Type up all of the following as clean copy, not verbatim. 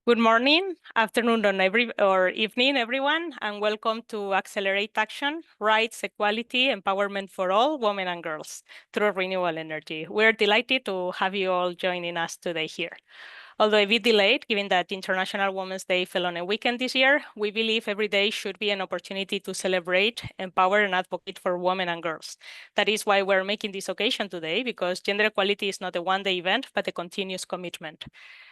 Good morning, afternoon, or evening, everyone, and welcome to Accelerate Action, Rights, Equality, Empowerment for All, Women and Girls through Renewable Energy. We're delighted to have you all joining us today here. Although a bit delayed, given that International Women's Day fell on a weekend this year, we believe every day should be an opportunity to celebrate, empower, and advocate for women and girls. That is why we're making this occasion today, because gender equality is not a one-day event, but a continuous commitment.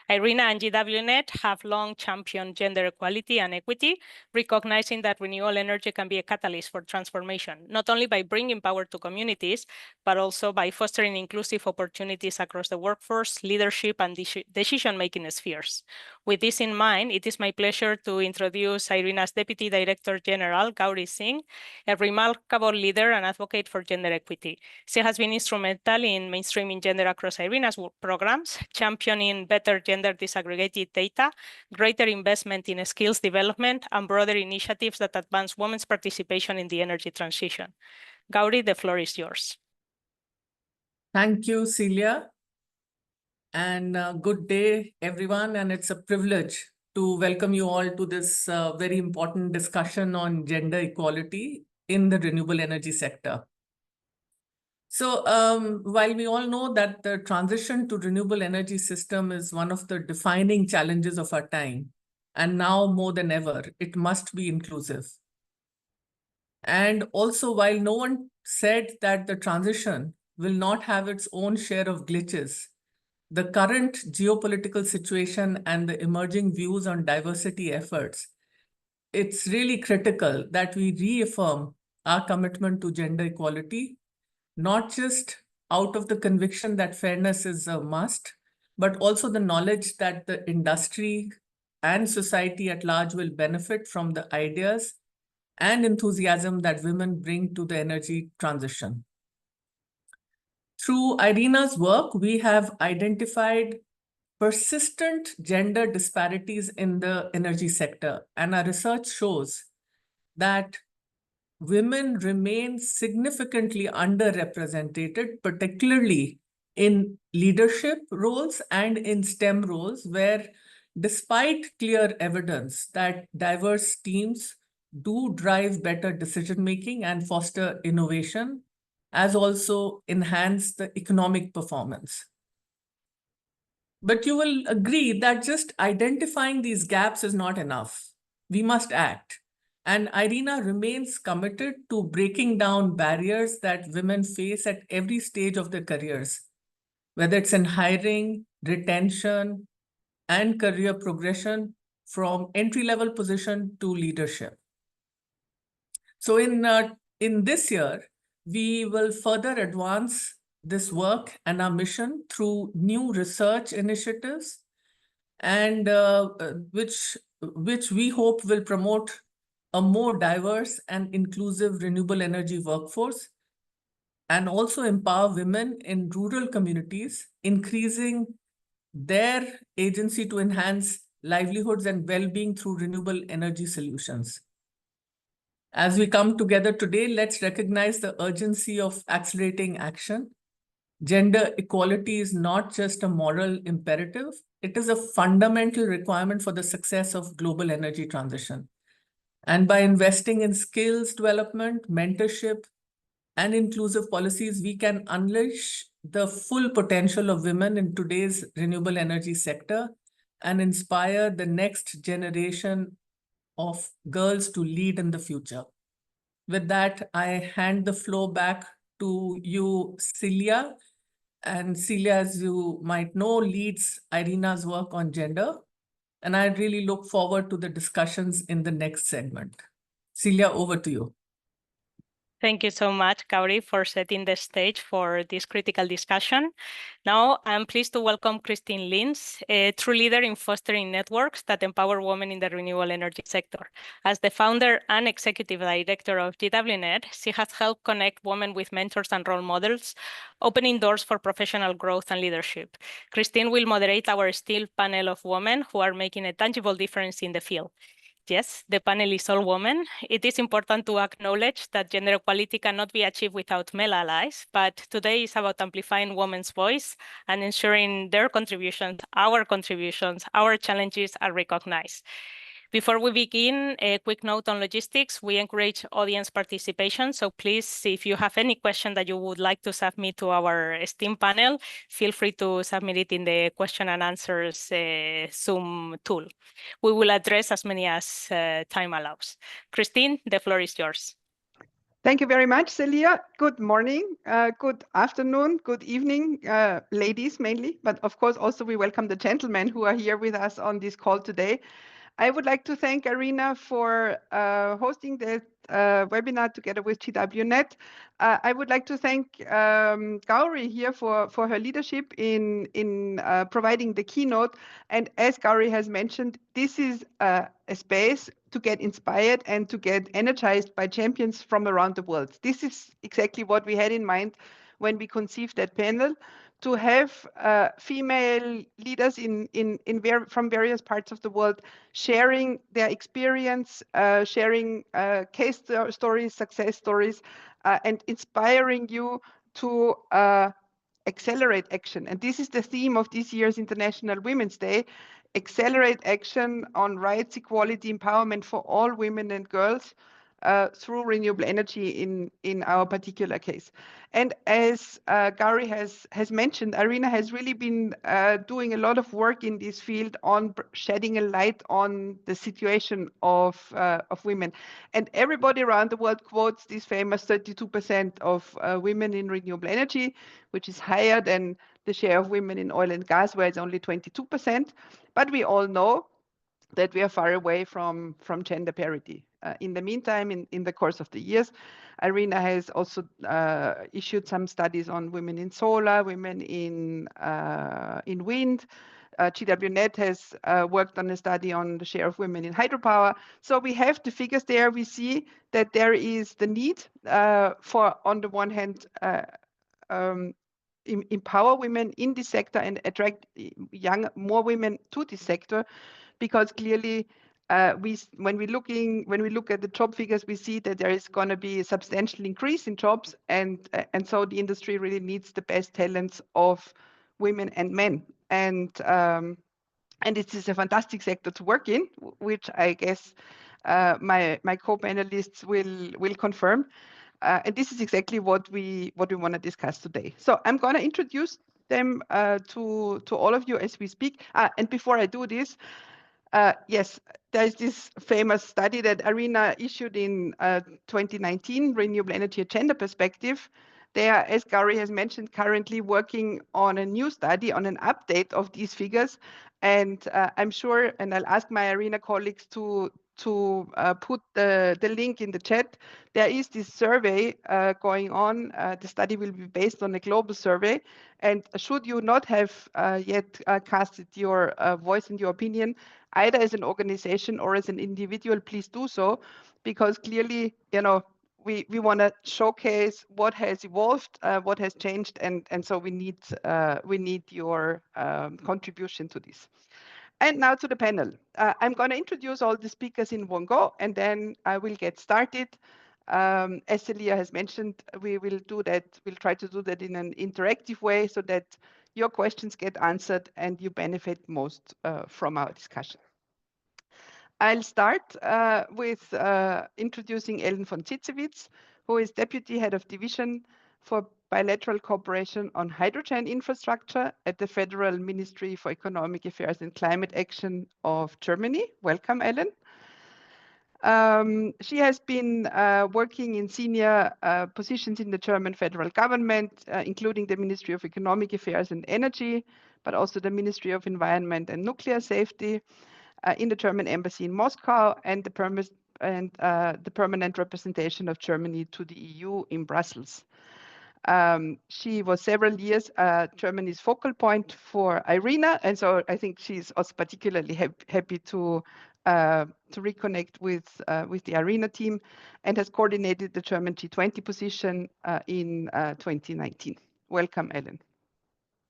IRENA and GWNET have long championed gender equality and equity, recognizing that renewable energy can be a catalyst for transformation, not only by bringing power to communities, but also by fostering inclusive opportunities across the workforce, leadership, and decision-making spheres. With this in mind, it is my pleasure to introduce IRENA's Deputy Director General, Gauri Singh, a remarkable leader and advocate for gender equity. She has been instrumental in mainstreaming gender across IRENA's programs, championing better gender disaggregated data, greater investment in skills development, and broader initiatives that advance women's participation in the energy transition. Gauri, the floor is yours. Thank you, Celia. And good day, everyone. And it's a privilege to welcome you all to this very important discussion on gender equality in the renewable energy sector. So while we all know that the transition to renewable energy system is one of the defining challenges of our time, and now more than ever, it must be inclusive. And also, while no one said that the transition will not have its own share of glitches, the current geopolitical situation and the emerging views on diversity efforts, it's really critical that we reaffirm our commitment to gender equality, not just out of the conviction that fairness is a must, but also the knowledge that the industry and society at large will benefit from the ideas and enthusiasm that women bring to the energy transition. Through IRENA's work, we have identified persistent gender disparities in the energy sector, and our research shows that women remain significantly underrepresented, particularly in leadership roles and in STEM roles, where despite clear evidence that diverse teams do drive better decision-making and foster innovation, as also enhance the economic performance. But you will agree that just identifying these gaps is not enough. We must act. And IRENA remains committed to breaking down barriers that women face at every stage of their careers, whether it's in hiring, retention, and career progression from entry-level position to leadership. So in this year, we will further advance this work and our mission through new research initiatives, and which we hope will promote a more diverse and inclusive renewable energy workforce, and also empower women in rural communities, increasing their agency to enhance livelihoods and well-being through renewable energy solutions. As we come together today, let's recognize the urgency of accelerating action. Gender equality is not just a moral imperative, it is a fundamental requirement for the success of global energy transition. And by investing in skills development, mentorship, and inclusive policies, we can unleash the full potential of women in today's renewable energy sector and inspire the next generation of girls to lead in the future. With that, I hand the floor back to you, Celia. And Celia, as you might know, leads IRENA's work on gender. And I really look forward to the discussions in the next segment. Celia, over to you. Thank you so much, Gauri, for setting the stage for this critical discussion. Now, I'm pleased to welcome Christine Lins, a true leader in fostering networks that empower women in the renewable energy sector. As the founder and executive director of GWNET, she has helped connect women with mentors and role models, opening doors for professional growth and leadership. Christine will moderate our esteemed panel of women who are making a tangible difference in the field. yes, the panel is all women. It is important to acknowledge that gender equality cannot be achieved without male allies, but today is about amplifying women's voice and ensuring their contributions, our challenges are recognized. Before we begin, a quick note on logistics. We encourage audience participation, so please, if you have any question that you would like to submit to our esteemed panel, feel free to submit it in the question and answers Zoom tool. We will address as many as time allows. Christine, the floor is yours. Thank you very much, Celia. Good morning, good afternoon, good evening, ladies mainly, but of course also we welcome the gentlemen who are here with us on this call today. I would like to thank IRENA for hosting this webinar together with GWNET. I would like to thank Gauri here for her leadership in providing the keynote. And as Gauri has mentioned, this is a space to get inspired and to get energized by champions from around the world. This is exactly what we had in mind when we conceived that panel, to have female leaders from various parts of the world sharing their experience, sharing case stories, success stories, and inspiring you to accelerate action. And this is the theme of this year's International Women's Day: accelerate action on rights, equality, empowerment for all women and girls through renewable energy in our particular case. And as Gauri has mentioned, IRENA has really been doing a lot of work in this field on shedding a light on the situation of women. And everybody around the world quotes this famous 32% of women in renewable energy, which is higher than the share of women in oil and gas, where it's only 22%. But we all know that we are far away from gender parity. In the meantime, in the course of the years, IRENA has also issued some studies on women in solar, women in wind. GWNET has worked on a study on the share of women in hydropower. So we have the figures there. We see that there is the need for, on the one hand, empower women in this sector and attract more women to this sector, because clearly when we look at the job figures, we see that there is going to be a substantial increase in jobs, and so the industry really needs the best talents of women and men, and it is a fantastic sector to work in, which I guess my co-panelists will confirm. And this is exactly what we want to discuss today. So I'm going to introduce them to all of you as we speak. And before I do this, yes, there's this famous study that IRENA issued in 2019, Renewable Energy Agenda Perspective. They are, as Gauri has mentioned, currently working on a new study, on an update of these figures. And I'm sure, and I'll ask my IRENA colleagues to put the link in the chat. There is this survey going on. The study will be based on a global survey. And should you not have yet casted your voice and your opinion, either as an organization or as an individual, please do so, because clearly, we want to showcase what has evolved, what has changed, and so we need your contribution to this. And now to the panel. I'm going to introduce all the speakers in one go, and then I will get started. As Celia has mentioned, we will do that. We'll try to do that in an interactive way so that your questions get answered and you benefit most from our discussion. I'll start with introducing Ellen von Zitzewitz, who is Deputy Head of Division for Bilateral Cooperation on Hydrogen Infrastructure at the Federal Ministry for Economic Affairs and Climate Action of Germany. Welcome, Ellen. She has been working in senior positions in the German federal government, including the Ministry of Economic Affairs and Energy, but also the Ministry of Environment and Nuclear Safety, in the German embassy in Moscow, and the permanent representation of Germany to the EU in Brussels. She was several years Germany's focal point for IRENA, and so I think she's also particularly happy to reconnect with the IRENA team, and has coordinated the German G20 position in 2019. Welcome, Ellen.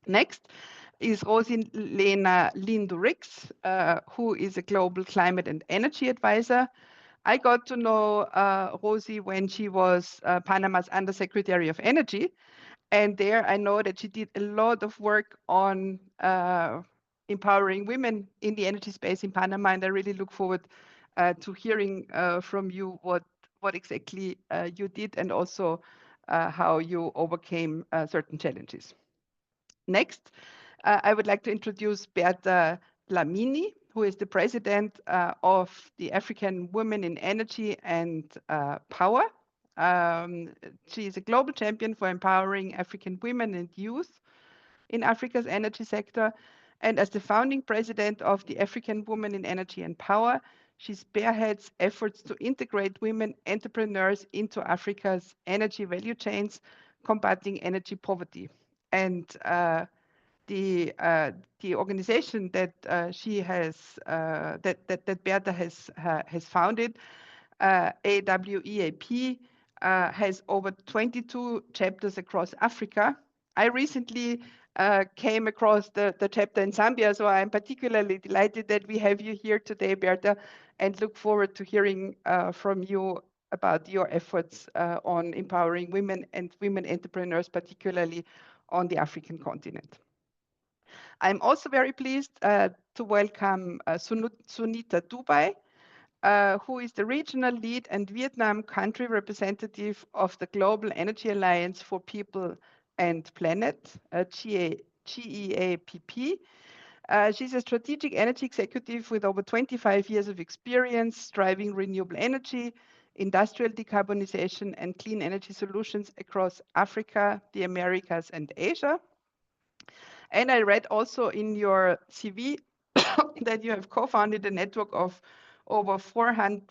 Next, is Rosi-Lena Lindu-Rix, who is a global climate and energy advisor. I got to know Rosi when she was Panama's Undersecretary of Energy. And there I know that she did a lot of work on empowering women in the energy space in Panama. And I really look forward to hearing from you what exactly you did and also how you overcame certain challenges. Next, I would like to introduce Berta Lamini, who is the president of the African Women in Energy and Power. She is a global champion for empowering African women and youth in Africa's energy sector. And as the founding president of the African Women in Energy and Power, she spearheads efforts to integrate women entrepreneurs into Africa's energy value chains, combating energy poverty. And the organization that she has that Berta has founded, AWEAP, has over 22 chapters across Africa. I recently came across the chapter in Zambia, so I'm particularly delighted that we have you here today, Berta, and look forward to hearing from you about your efforts on empowering women and women entrepreneurs, particularly on the African continent. I'm also very pleased to welcome Sunita Dubai, who is the regional lead and Vietnam country representative of the Global Energy Alliance for People and Planet, GEAPP. She's a strategic energy executive with over 25 years of experience driving renewable energy, industrial decarbonization, and clean energy solutions across Africa, the Americas, and Asia. And I read also in your CV that you have co-founded a network of over 40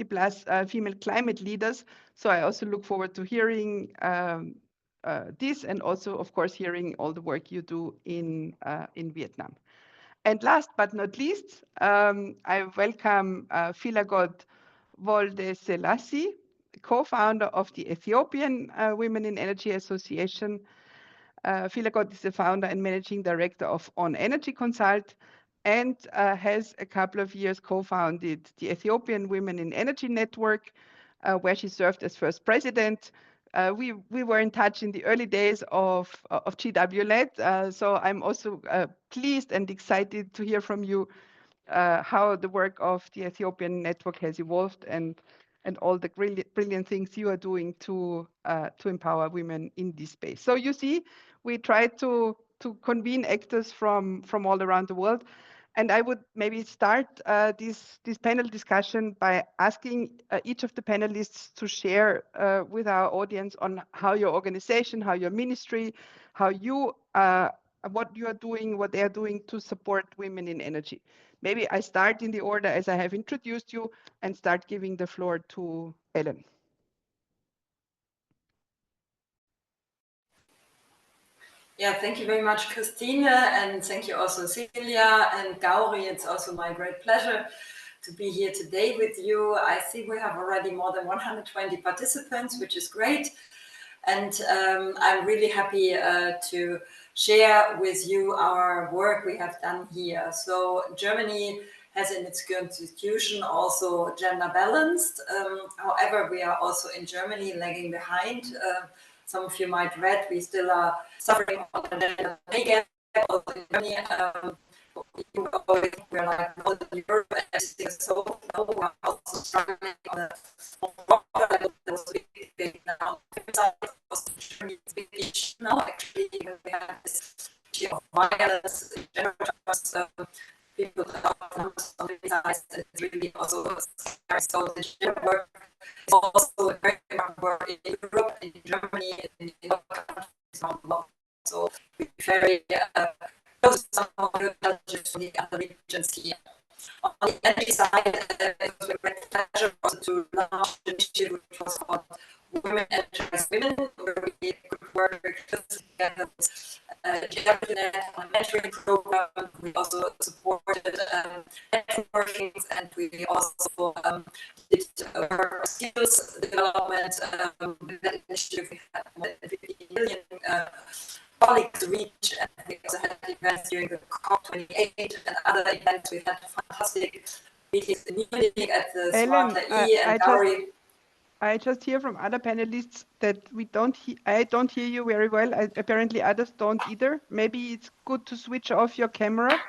plus female climate leaders. So I also look forward to hearing this and also, of course, hearing all the work you do in Vietnam. And last but not least, I welcome Philagot Wolde-Selassie, co-founder of the Ethiopian Women in Energy Association. Philagot is the founder and managing director of On Energy Consult and has a couple of years co-founded the Ethiopian Women in Energy Network, where she served as first president. We were in touch in the early days of GWNET, so I'm also pleased and excited to hear from you how the work of the Ethiopian network has evolved and all the brilliant things you are doing to empower women in this space. So you see, we try to convene actors from all around the world. And I would maybe start this panel discussion by asking each of the panelists to share with our audience on how your organization, how your ministry, how you, what you are doing, what they are doing to support women in energy. Maybe I start in the order as I have introduced you and start giving the floor to Ellen. Yeah, thank you very much, Christine, and thank you also, Celia and Gauri. It's also my great pleasure to be here today with you. I think we have already more than 120 participants, which is great. And I'm really happy to share with you our work we have done here. So Germany has in its constitution also gender balanced. However, we are also in Germany lagging behind. Some of you might read, we still are suffering from the gender pay gap also in Germany. We're like all the Europe and everything, so we're also struggling on a level big now. Germany is a big issue now. Actually, we have this issue of violence in general terms. People on the sides, it's really also scary. So the gender work is also a very important work in Europe, in Germany, in other countries around the world. So we're very close to some of the challenges from the other regions here. On the energy side, it was a great pleasure also to launch an initiative which was called Women Energize Women, where we could work very closely together with GWNET on a mentoring program. We also supported networkings, and we also did work skills development with that initiative. We had more than 50 million colleagues to reach, and we also had events during the COP28 and other events. We had fantastic meetings in Munich at the Ellen, Smarter E and Dowry. I just hear from other panelists that I don't hear you very well. Apparently others don't either. Maybe it's good to switch off your camera.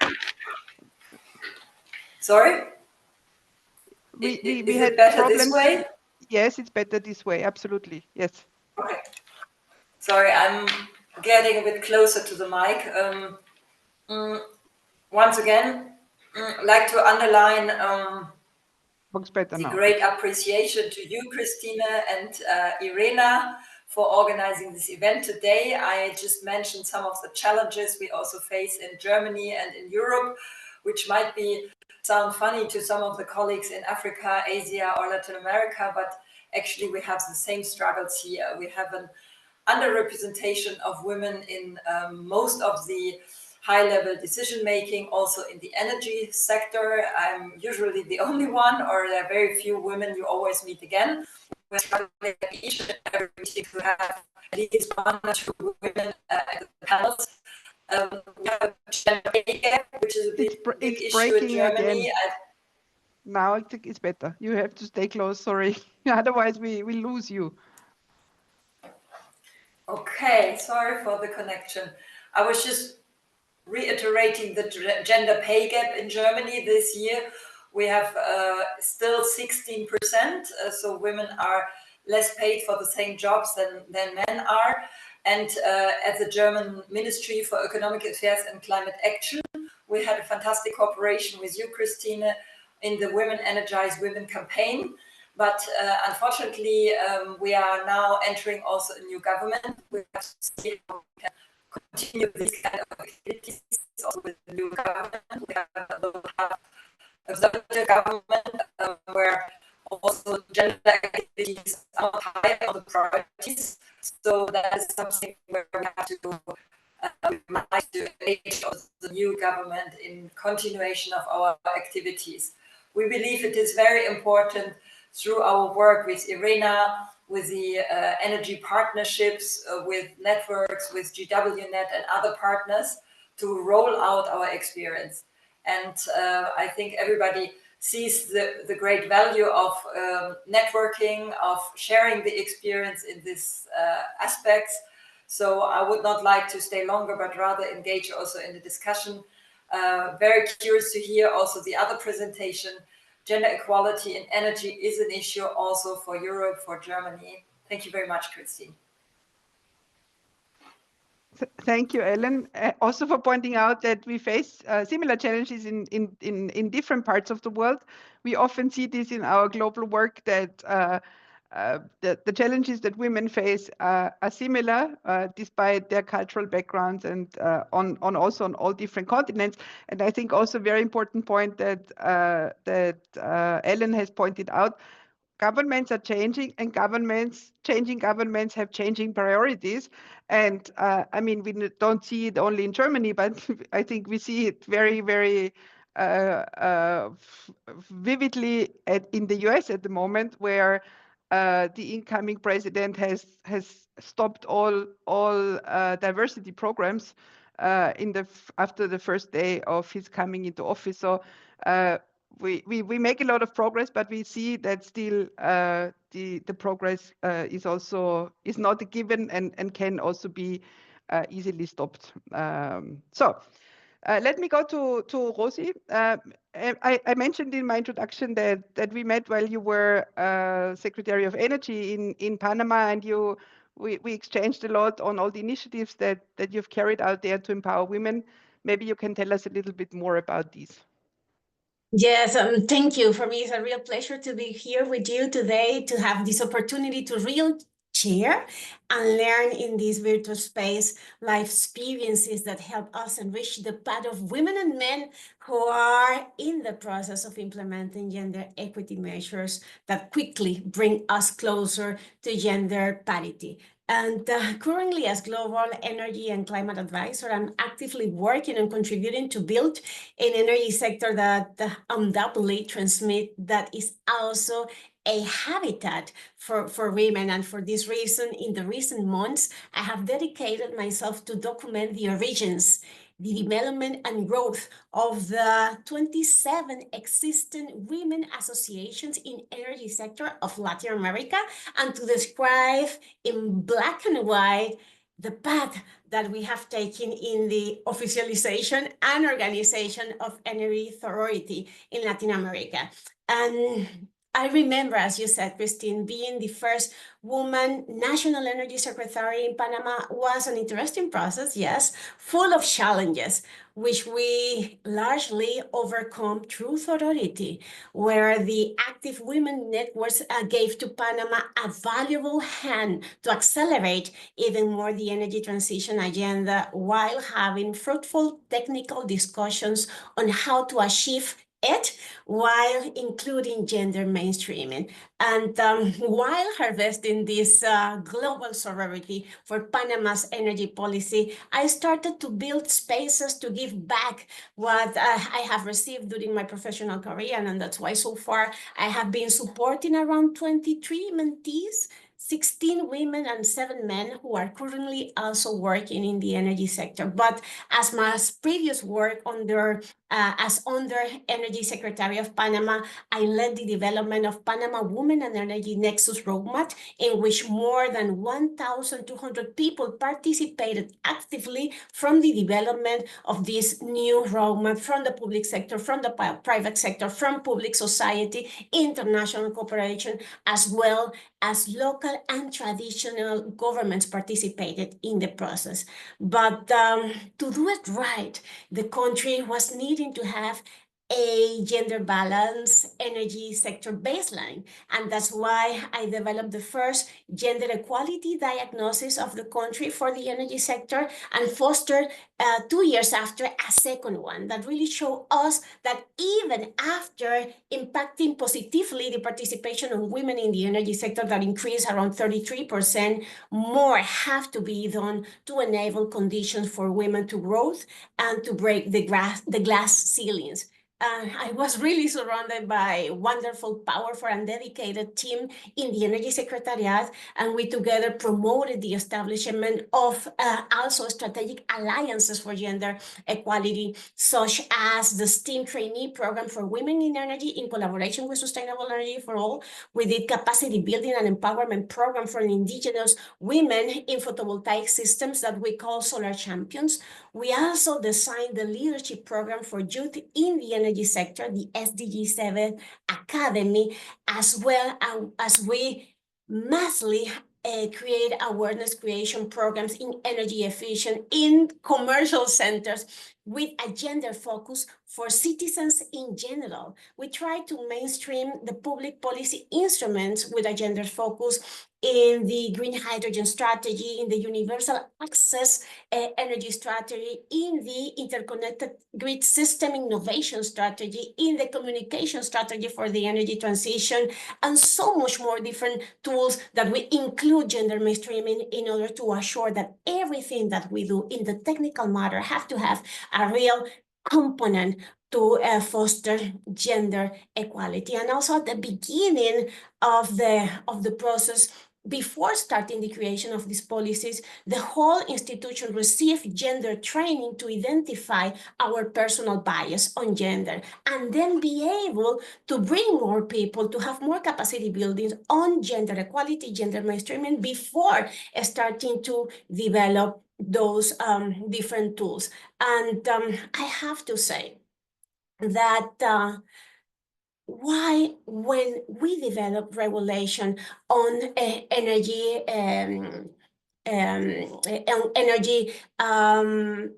Sorry? We had had better problems. This way? Yes, it's better this way. Absolutely. Yes. Okay. Sorry, I'm getting a bit closer to the mic. Once again, I'd like to underline the great appreciation to you, Christina, and IRENA for organizing this event today. I just mentioned some of the challenges we also face in Germany and in Europe, which might sound funny to some of the colleagues in Africa, Asia, or Latin America, but actually we have the same struggles here. We have an underrepresentation of women in most of the high-level decision-making, also in the energy sector. I'm usually the only one, or there are very few women you always meet again. We're struggling each and every meeting to have at least 1 or 2 women at the panels. We have a gender pay gap, which is a big issue in Germany. Again. Now it's better. You have to stay close, sorry. Otherwise we lose you. Okay, sorry for the connection. I was just reiterating the gender pay gap in Germany this year. We have still 16%, so women are less paid for the same jobs than men are. And at the German Ministry for Economic Affairs and Climate Action, we had a fantastic cooperation with you, Christine, in the Women Energize Women campaign. But unfortunately, we are now entering also a new government. We have to see how we can continue these kind of activities also with the new government. We have a conservative government where also gender activities are high on the priorities. So that is something where we have to engage the new government in continuation of our activities. We believe it is very important through our work with IRENA, with the energy partnerships, with networks, with GWNET and other partners to roll out our experience. And I think everybody sees the great value of networking, of sharing the experience in these aspects. So I would not like to stay longer, but rather engage also in the discussion. Very curious to hear also the other presentation. Gender equality in energy is an issue also for Europe, for Germany. Thank you very much, Christine. Thank you, Ellen. Also for pointing out that we face similar challenges in different parts of the world. We often see this in our global work that the challenges that women face are similar despite their cultural backgrounds and also on all different continents. And I think also a very important point that Ellen has pointed out, governments are changing and changing governments have changing priorities. And I mean, we don't see it only in Germany, but I think we see it very, very vividly in the US at the moment, where the incoming president has stopped all diversity programs after the first day of his coming into office. So we make a lot of progress, but we see that still the progress is not a given and can also be easily stopped. Let me go to Rosie. I mentioned in my introduction that we met while you were Secretary of Energy in Panama, and we exchanged a lot on all the initiatives that you've carried out there to empower women. Maybe you can tell us a little bit more about these. Yes, thank you. For me, it's a real pleasure to be here with you today, to have this opportunity to really share and learn in this virtual space life experiences that help us enrich the path of women and men who are in the process of implementing gender equity measures that quickly bring us closer to gender parity. And currently, as Global Energy and Climate Advisor, I'm actively working and contributing to build an energy sector that undoubtedly transmits that is also a habitat for women. And for this reason, in the recent months, I have dedicated myself to document the origins, the development and growth of the 27 existing women associations in energy sector of Latin America, and to describe in black and white the path that we have taken in the officialization and organization of energy authority in Latin America. And I remember, as you said, Christine, being the first woman National Energy Secretary in Panama was an interesting process, yes, full of challenges, which we largely overcome through authority, where the active women networks gave to Panama a valuable hand to accelerate even more the energy transition agenda, while having fruitful technical discussions on how to achieve it while including gender mainstreaming. And while harvesting this global sorority for Panama's energy policy, I started to build spaces to give back what I have received during my professional career. And that's why so far I have been supporting around 23 mentees, 16 women and 7 men who are currently also working in the energy sector. But as my previous work under Energy Secretary of Panama, I led the development of Panama Women and Energy Nexus Roadmap, in which more than 1,200 people participated actively from the development of this new roadmap from the public sector, from the private sector, from public society, international cooperation, as well as local and traditional governments participated in the process. But to do it right, the country was needing to have a gender balance energy sector baseline. And that's why I developed the first gender equality diagnosis of the country for the energy sector, and fostered 2 years after a second one that really showed us that even after impacting positively the participation of women in the energy sector that increased around 33%, more have to be done to enable conditions for women to grow and to break the glass ceilings. I was really surrounded by wonderful, powerful, and dedicated team in the Energy Secretariat, and we together promoted the establishment of also strategic alliances for gender equality, such as the STEAM trainee program for women in energy in collaboration with Sustainable Energy for All. We did capacity building and empowerment program for indigenous women in photovoltaic systems that we call Solar Champions. We also designed the leadership program for youth in the energy sector, the SDG 7 Academy, as well as we massively create awareness creation programs in energy efficient in commercial centers with a gender focus for citizens in general. We try to mainstream the public policy instruments with a gender focus in the green hydrogen strategy, in the universal access energy strategy, in the interconnected grid system innovation strategy, in the communication strategy for the energy transition, and so much more different tools that we include gender mainstreaming in order to assure that everything that we do in the technical matter have to have a real component to foster gender equality. And also at the beginning of the process, before starting the creation of these policies, the whole institution received gender training to identify our personal bias on gender, and then be able to bring more people to have more capacity building on gender equality, gender mainstreaming, before starting to develop those different tools. And I have to say that why, when we develop regulation on energy,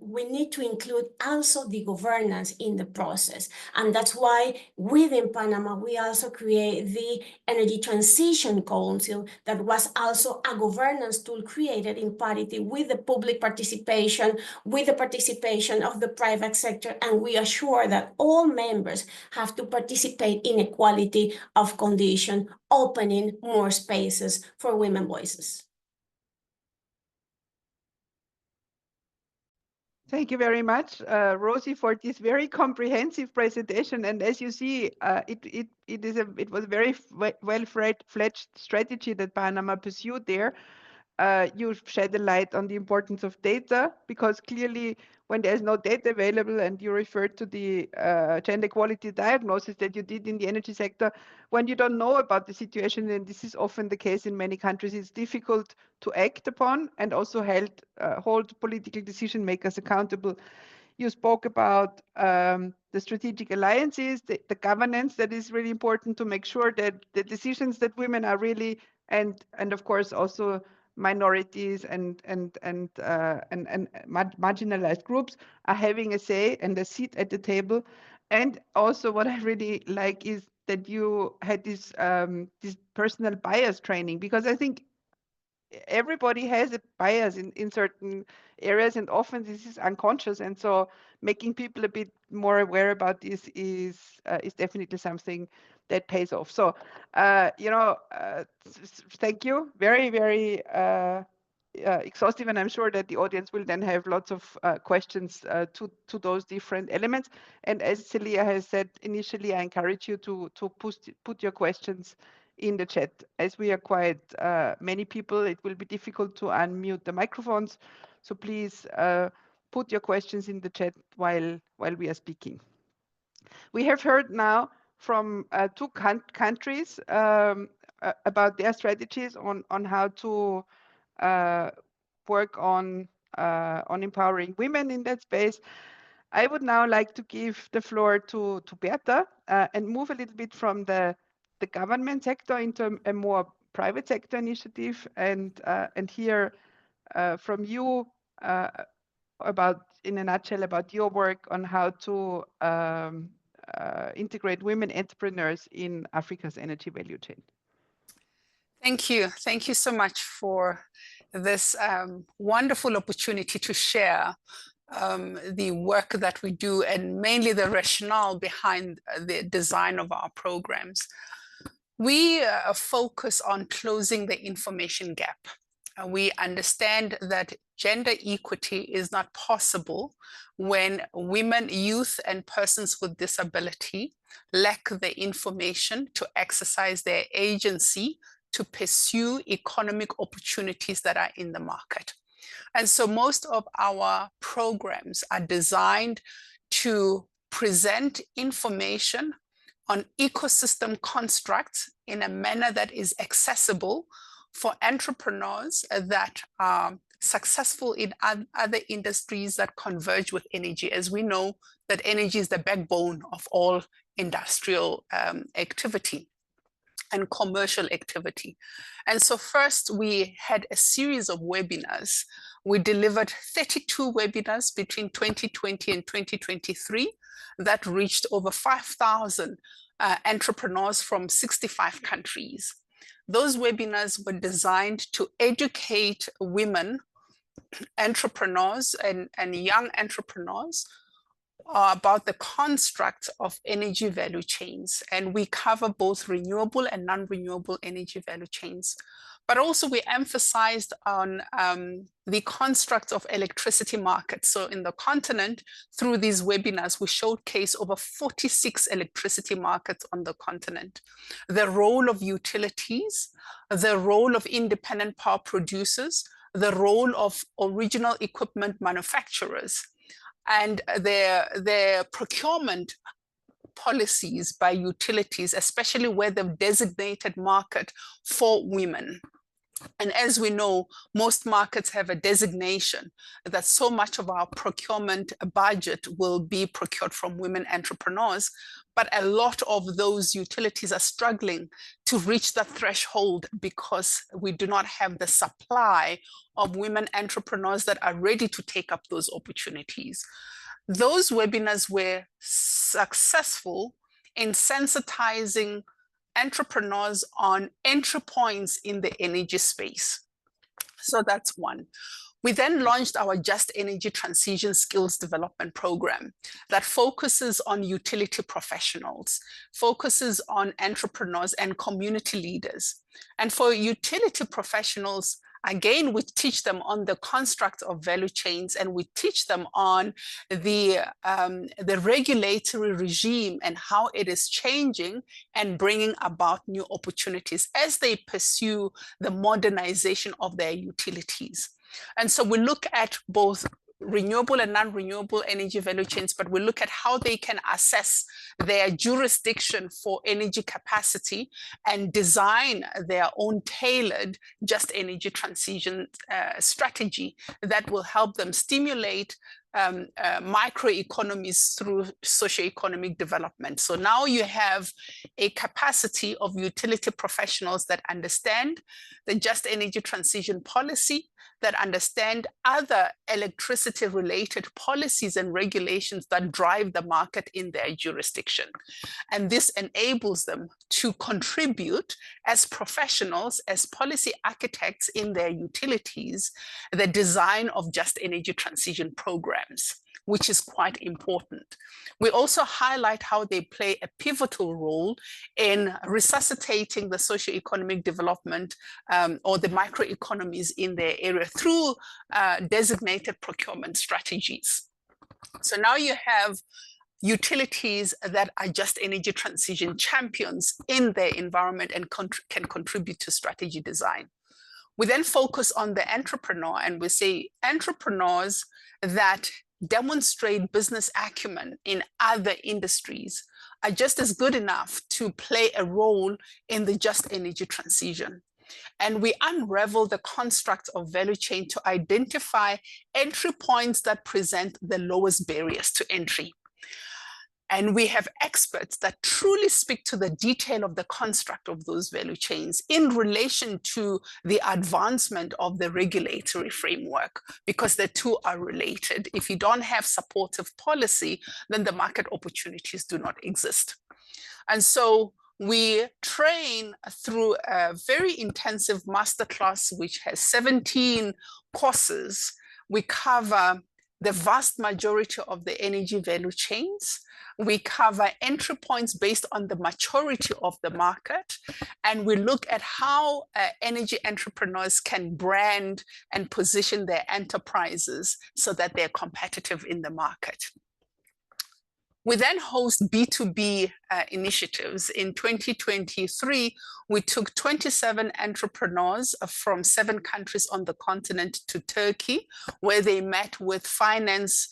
we need to include also the governance in the process. And that's why within Panama, we also create the Energy Transition Council that was also a governance tool created in parity with the public participation, with the participation of the private sector. And we assure that all members have to participate in equality of condition, opening more spaces for women voices. Thank you very much, Rosie, for this very comprehensive presentation. And as you see, it was a very well-fledged strategy that Panama pursued there. You shed a light on the importance of data, because clearly when there's no data available, and you referred to the gender equality diagnosis that you did in the energy sector, when you don't know about the situation, and this is often the case in many countries, it's difficult to act upon and also hold political decision makers accountable. You spoke about the strategic alliances, the governance that is really important to make sure that the decisions that women are really, and of course also minorities and marginalized groups are having a say and a seat at the table. And also what I really like is that you had this personal bias training, because I think everybody has a bias in certain areas, and often this is unconscious. And so making people a bit more aware about this is definitely something that pays off. So, thank you. Very, very exhaustive, and I'm sure that the audience will then have lots of questions to those different elements. And as Celia has said initially, I encourage you to put your questions in the chat. As we are quite many people, it will be difficult to unmute the microphones. So please put your questions in the chat while we are speaking. We have heard now from two countries about their strategies on how to work on empowering women in that space. I would now like to give the floor to Berta and move a little bit from the government sector into a more private sector initiative, and hear from you about, in a nutshell, about your work on how to integrate women entrepreneurs in Africa's energy value chain. Thank you. Thank you so much for this wonderful opportunity to share the work that we do, and mainly the rationale behind the design of our programs. We focus on closing the information gap. We understand that gender equity is not possible when women, youth, and persons with disability lack the information to exercise their agency to pursue economic opportunities that are in the market. And so most of our programs are designed to present information on ecosystem constructs in a manner that is accessible for entrepreneurs that are successful in other industries that converge with energy. As we know, that energy is the backbone of all industrial activity and commercial activity. And so first we had a series of webinars. We delivered 32 webinars between 2020 and 2023 that reached over 5,000 entrepreneurs from 65 countries. Those webinars were designed to educate women entrepreneurs and young entrepreneurs about the construct of energy value chains. And we cover both renewable and non-renewable energy value chains. But also we emphasized on the construct of electricity markets. So in the continent, through these webinars, we showcase over 46 electricity markets on the continent. The role of utilities, the role of independent power producers, the role of original equipment manufacturers, and their procurement policies by utilities, especially where they've designated market for women. And as we know, most markets have a designation that so much of our procurement budget will be procured from women entrepreneurs, but a lot of those utilities are struggling to reach that threshold because we do not have the supply of women entrepreneurs that are ready to take up those opportunities. Those webinars were successful in sensitizing entrepreneurs on entry points in the energy space. So that's one. We then launched our Just Energy Transition Skills Development Program that focuses on utility professionals, focuses on entrepreneurs and community leaders. And for utility professionals, Again, we teach them on the construct of value chains, and we teach them on the regulatory regime and how it is changing and bringing about new opportunities as they pursue the modernization of their utilities. And so we look at both renewable and non-renewable energy value chains, but we look at how they can assess their jurisdiction for energy capacity and design their own tailored just energy transition strategy that will help them stimulate microeconomies through socioeconomic development. So now you have a capacity of utility professionals that understand the just energy transition policy, that understand other electricity-related policies and regulations that drive the market in their jurisdiction. And this enables them to contribute as professionals, as policy architects in their utilities, the design of just energy transition programs, which is quite important. We also highlight how they play a pivotal role in resuscitating the socioeconomic development or the microeconomies in their area through designated procurement strategies. So now you have utilities that are just energy transition champions in their environment and can contribute to strategy design. We then focus on the entrepreneur, and we say entrepreneurs that demonstrate business acumen in other industries are just as good enough to play a role in the just energy transition. And we unravel the construct of value chain to identify entry points that present the lowest barriers to entry. And we have experts that truly speak to the detail of the construct of those value chains in relation to the advancement of the regulatory framework, because the two are related. If you don't have supportive policy, then the market opportunities do not exist. And so we train through a very intensive masterclass, which has 17 courses. We cover the vast majority of the energy value chains. We cover entry points based on the maturity of the market, and we look at how energy entrepreneurs can brand and position their enterprises so that they're competitive in the market. We then host B2B initiatives. In 2023, we took 27 entrepreneurs from 7 countries on the continent to Turkey, where they met with finance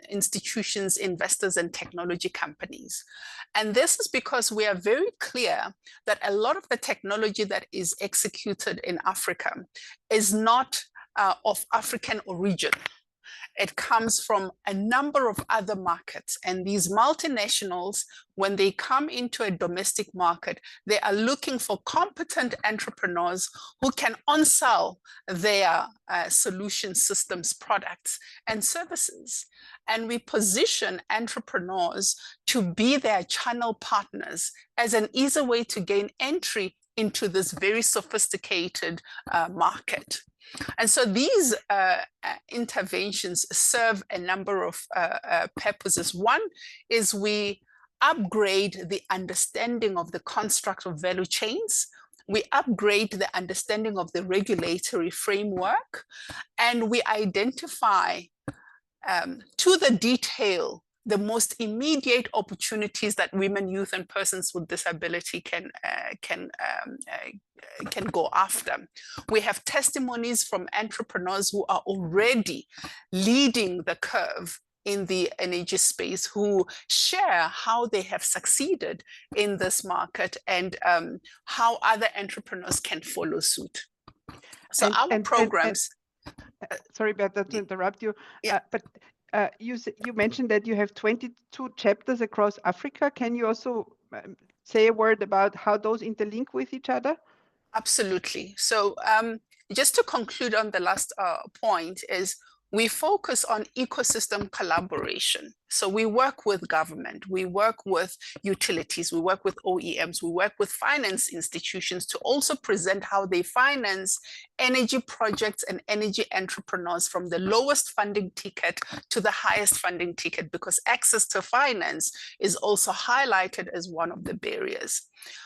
institutions, investors, and technology companies. And this is because we are very clear that a lot of the technology that is executed in Africa is not of African origin. It comes from a number of other markets. And these multinationals, when they come into a domestic market, they are looking for competent entrepreneurs who can on-sell their solution systems, products, and services. And we position entrepreneurs to be their channel partners as an easy way to gain entry into this very sophisticated market. And so these interventions serve a number of purposes. One is we upgrade the understanding of the construct of value chains. We upgrade the understanding of the regulatory framework, and we identify to the detail the most immediate opportunities that women, youth, and persons with disability can go after. We have testimonies from entrepreneurs who are already leading the curve in the energy space, who share how they have succeeded in this market and how other entrepreneurs can follow suit. So our programs... sorry, Bertha, to interrupt you, but you mentioned that you have 22 chapters across Africa. Can you also say a word about how those interlink with each other? Absolutely. So just to conclude on the last point is we focus on ecosystem collaboration. So we work with government, we work with utilities, we work with OEMs, we work with finance institutions to also present how they finance energy projects and energy entrepreneurs from the lowest funding ticket to the highest funding ticket, because access to finance is also highlighted as one of the barriers.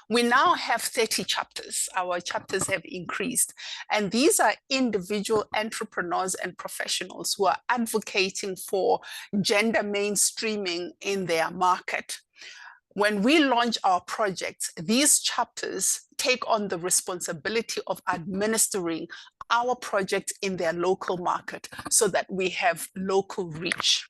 We now have 30 chapters. Our chapters have increased. And these are individual entrepreneurs and professionals who are advocating for gender mainstreaming in their market. When we launch our projects, these chapters take on the responsibility of administering our project in their local market so that we have local reach.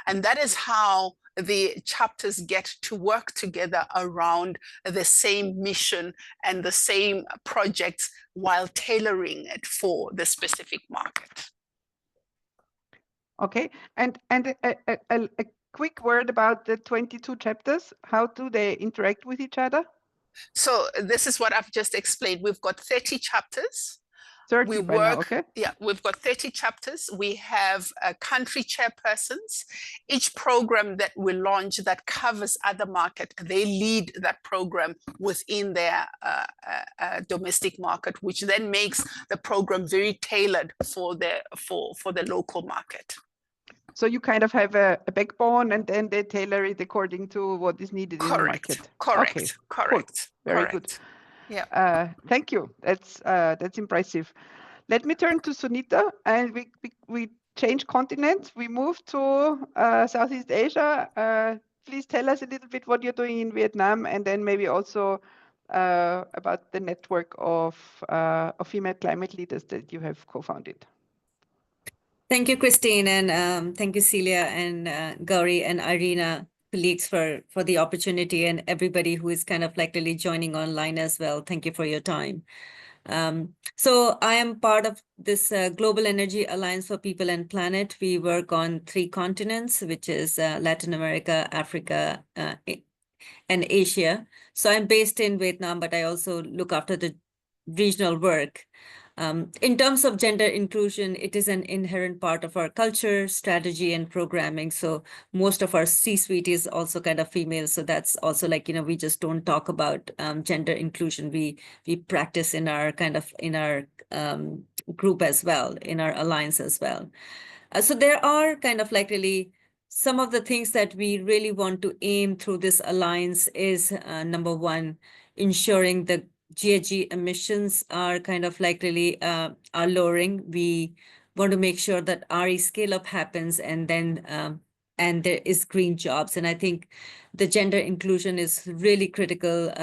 And that is how the chapters get to work together around the same mission and the same projects while tailoring it for the specific market. Okay, and a quick word about the 22 chapters. How do they interact with each other? So this is what I've just explained. We've got 30 chapters. 30 We by now, work, okay. yeah, we've got 30 chapters. We have country chairpersons. Each program that we launch that covers other market, they lead that program within their domestic market, which then makes the program very tailored for the local market. So you kind of have a backbone and then they tailor it according to what is needed in the market. Correct, Okay, correct. Cool. Very correct. good. Yeah. Thank you. That's impressive. Let me turn to Sunita, and we change continents. We move to Southeast Asia. Please tell us a little bit what you're doing in Vietnam, and then maybe also about the network of female climate leaders that you have co-founded. Thank you, Christine, and thank you, Celia and Gauri and IRENA colleagues for the opportunity, and everybody who is kind of like really joining online as well. Thank you for your time. So I am part of this Global Energy Alliance for People and Planet. We work on 3 continents, which is Latin America, Africa, and Asia. So I'm based in Vietnam, but I also look after the regional work. In terms of gender inclusion, it is an inherent part of our culture, strategy, and programming. So most of our C-suite is also kind of female. So that's also like, we just don't talk about gender inclusion. We practice in our group as well, in our alliance as well. So there are kind of like really some of the things that we really want to aim through this alliance is number one, ensuring the GHG emissions are kind of like really are lowering. We want to make sure that RE scale up happens, and then and there is green jobs. And I think the gender inclusion is really critical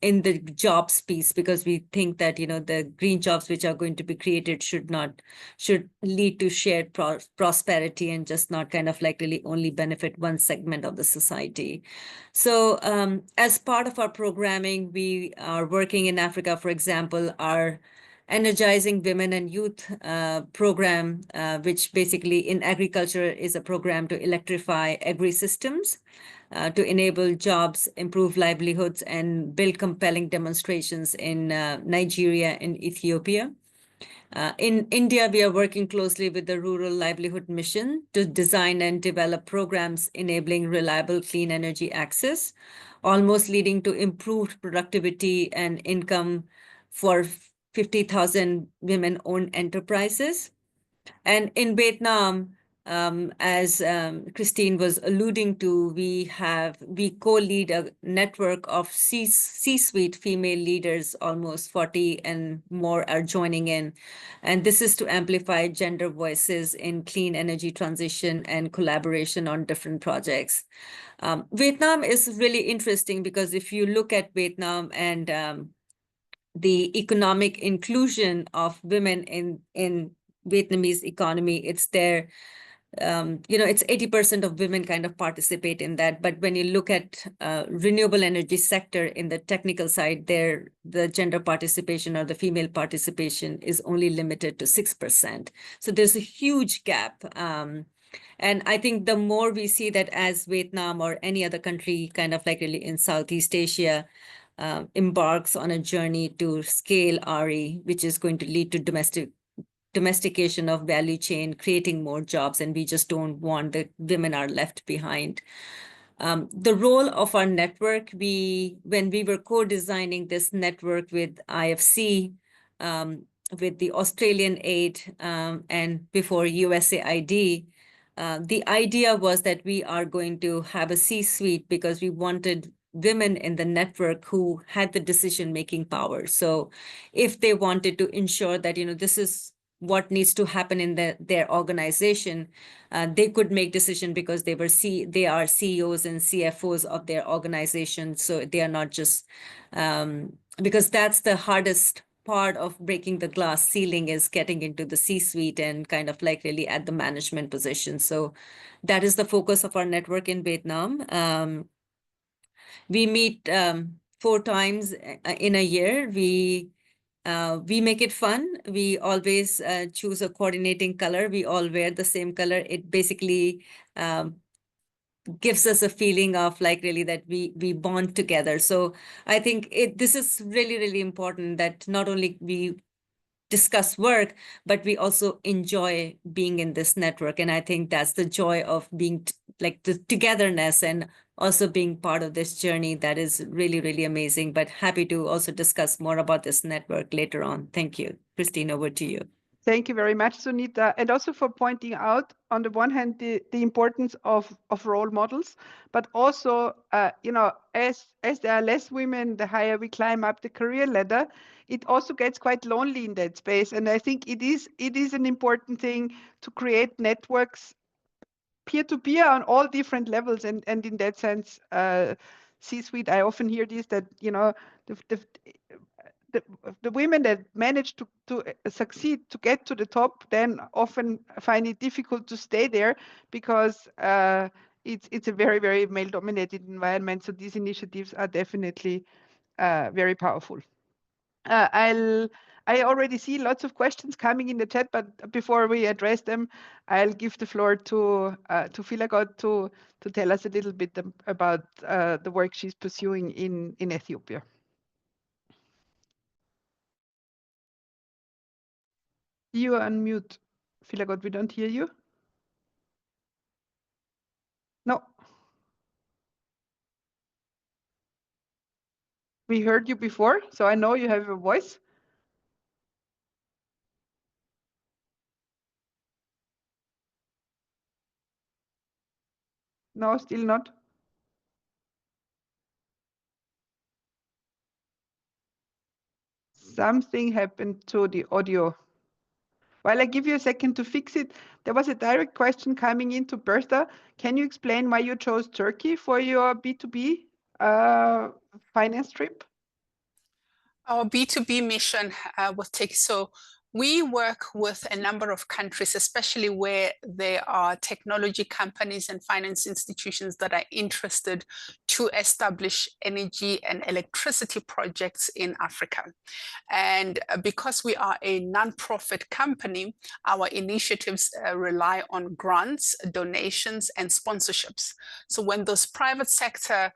in the jobs piece, because we think that the green jobs which are going to be created should lead to shared prosperity and just not kind of like really only benefit one segment of the society. So as part of our programming, we are working in Africa, for example, our Energizing Women and Youth program, which basically in agriculture is a program to electrify agri-systems, to enable jobs, improve livelihoods, and build compelling demonstrations in Nigeria and Ethiopia. In India, we are working closely with the Rural Livelihood Mission to design and develop programs enabling reliable clean energy access, almost leading to improved productivity and income for 50,000 women-owned enterprises. And in Vietnam, as Christine was alluding to, we co-lead a network of C-suite female leaders, almost 40 and more are joining in. And this is to amplify gender voices in clean energy transition and collaboration on different projects. Vietnam is really interesting because if you look at Vietnam and the economic inclusion of women in Vietnamese economy, it's there. It's 80% of women kind of participate in that. But when you look at renewable energy sector in the technical side, the gender participation or the female participation is only limited to 6%. So there's a huge gap. And I think the more we see that as Vietnam or any other country kind of like really in Southeast Asia embarks on a journey to scale RE, which is going to lead to domestication of value chain, creating more jobs, and we just don't want that women are left behind. The role of our network, when we were co-designing this network with IFC, with the Australian aid and before USAID, the idea was that we are going to have a C-suite because we wanted women in the network who had the decision-making power. So if they wanted to ensure that, this is what needs to happen in their organization, they could make decision because they are CEOs and CFOs of their organization. So they are not just, because that's the hardest part of breaking the glass ceiling, is getting into the C-suite and kind of like really at the management position. So that is the focus of our network in Vietnam. We meet 4 times in a year. We make it fun. We always choose a coordinating color. We all wear the same color. It basically gives us a feeling of like really that we bond together. So I think this is really, really important, that not only we discuss work, but we also enjoy being in this network. And I think that's the joy of being like the togetherness and also being part of this journey. That is really, really amazing. But happy to also discuss more about this network later on. Thank you. Christine, over to you. Thank you very much, Sunita, and also for pointing out, on the one hand, the importance of role models, but also, as there are less women, the higher we climb up the career ladder, it also gets quite lonely in that space. And I think it is an important thing to create networks peer-to-peer on all different levels. And in that sense, C-suite, I often hear this, that, the women that manage to succeed, to get to the top, then often find it difficult to stay there, because it's a very, very male-dominated environment. So these initiatives are definitely very powerful. I already see lots of questions coming in the chat, but before we address them, I'll give the floor to Philagot to tell us a little bit about the work she's pursuing in Ethiopia. You are on mute, Philagot. We don't hear you. No. We heard you before, so I know you have a voice. No, still not. Something happened to the audio. While I give you a second to fix it, there was a direct question coming in to Bertha. Can you explain why you chose Turkey for your B2B finance trip? Our B2B mission was taken. So we work with a number of countries, especially where there are technology companies and finance institutions that are interested to establish energy and electricity projects in Africa. And because we are a nonprofit company, our initiatives rely on grants, donations, and sponsorships. So when those private sector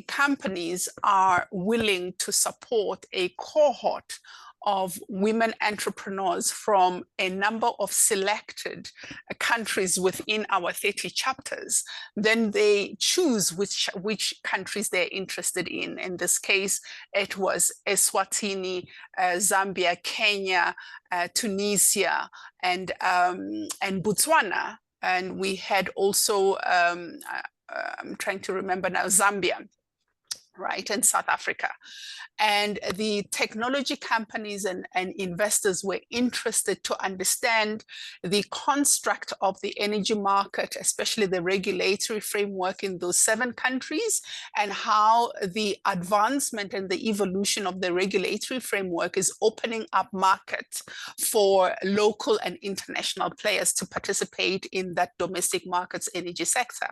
companies are willing to support a cohort of women entrepreneurs from a number of selected countries within our 30 chapters, then they choose which countries they're interested in. In this case, it was Eswatini, Zambia, Kenya, Tunisia, and Botswana. And we had also I'm trying to remember now, Zambia, right, and South Africa. And the technology companies and investors were interested to understand the construct of the energy market, especially the regulatory framework in those 7 countries, and how the advancement and the evolution of the regulatory framework is opening up markets for local and international players to participate in that domestic market's energy sector.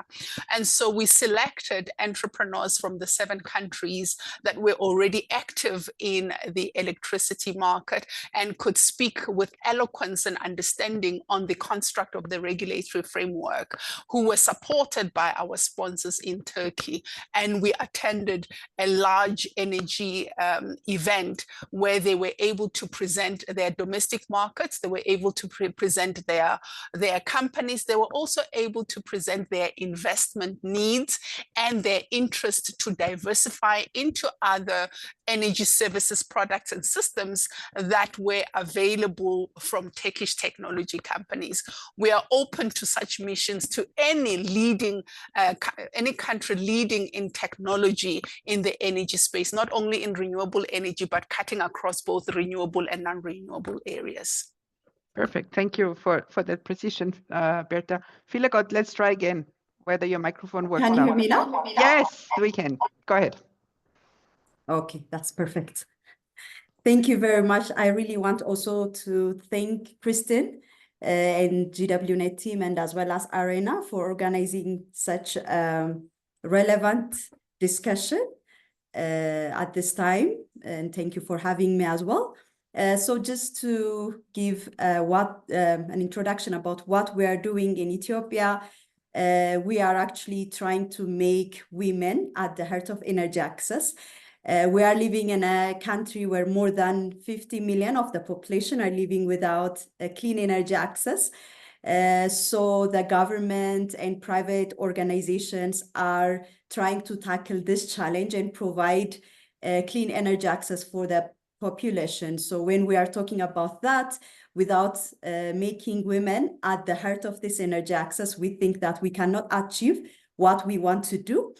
And so we selected entrepreneurs from the 7 countries that were already active in the electricity market and could speak with eloquence and understanding on the construct of the regulatory framework, who were supported by our sponsors in Turkey. And we attended a large energy event where they were able to present their domestic markets, they were able to present their companies, they were also able to present their investment needs and their interest to diversify diversify into other energy services, products, and systems that were available from Turkish technology companies. We are open to such missions to any leading, any country leading in technology in the energy space, not only in renewable energy, but cutting across both renewable and non-renewable areas. Perfect. Thank you for that precision, Berta. Philagot, let's try again, whether your microphone works Can you now. hear me now? Yes, we can. Go ahead. Okay, that's perfect. Thank you very much. I really want also to thank Kristen and GWNET team, and as well as IRENA, for organizing such relevant discussion at this time. And thank you for having me as well. So just to give an introduction about what we are doing in Ethiopia, we are actually trying to make women at the heart of energy access. We are living in a country where more than 50 million of the population are living without clean energy access. So the government and private organizations are trying to tackle this challenge and provide clean energy access for the population. So when we are talking about that, without making women at the heart of this energy access, we think that we cannot achieve what we want to do.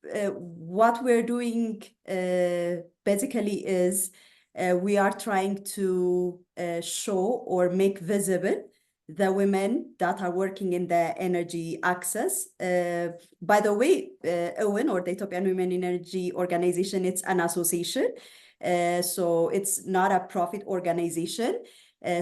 What we're doing basically is we are trying to show or make visible the women that are working in the energy access. By the way, IWEN, or the Ethiopian Women in Energy Organization, it's an association. So it's not a profit organization.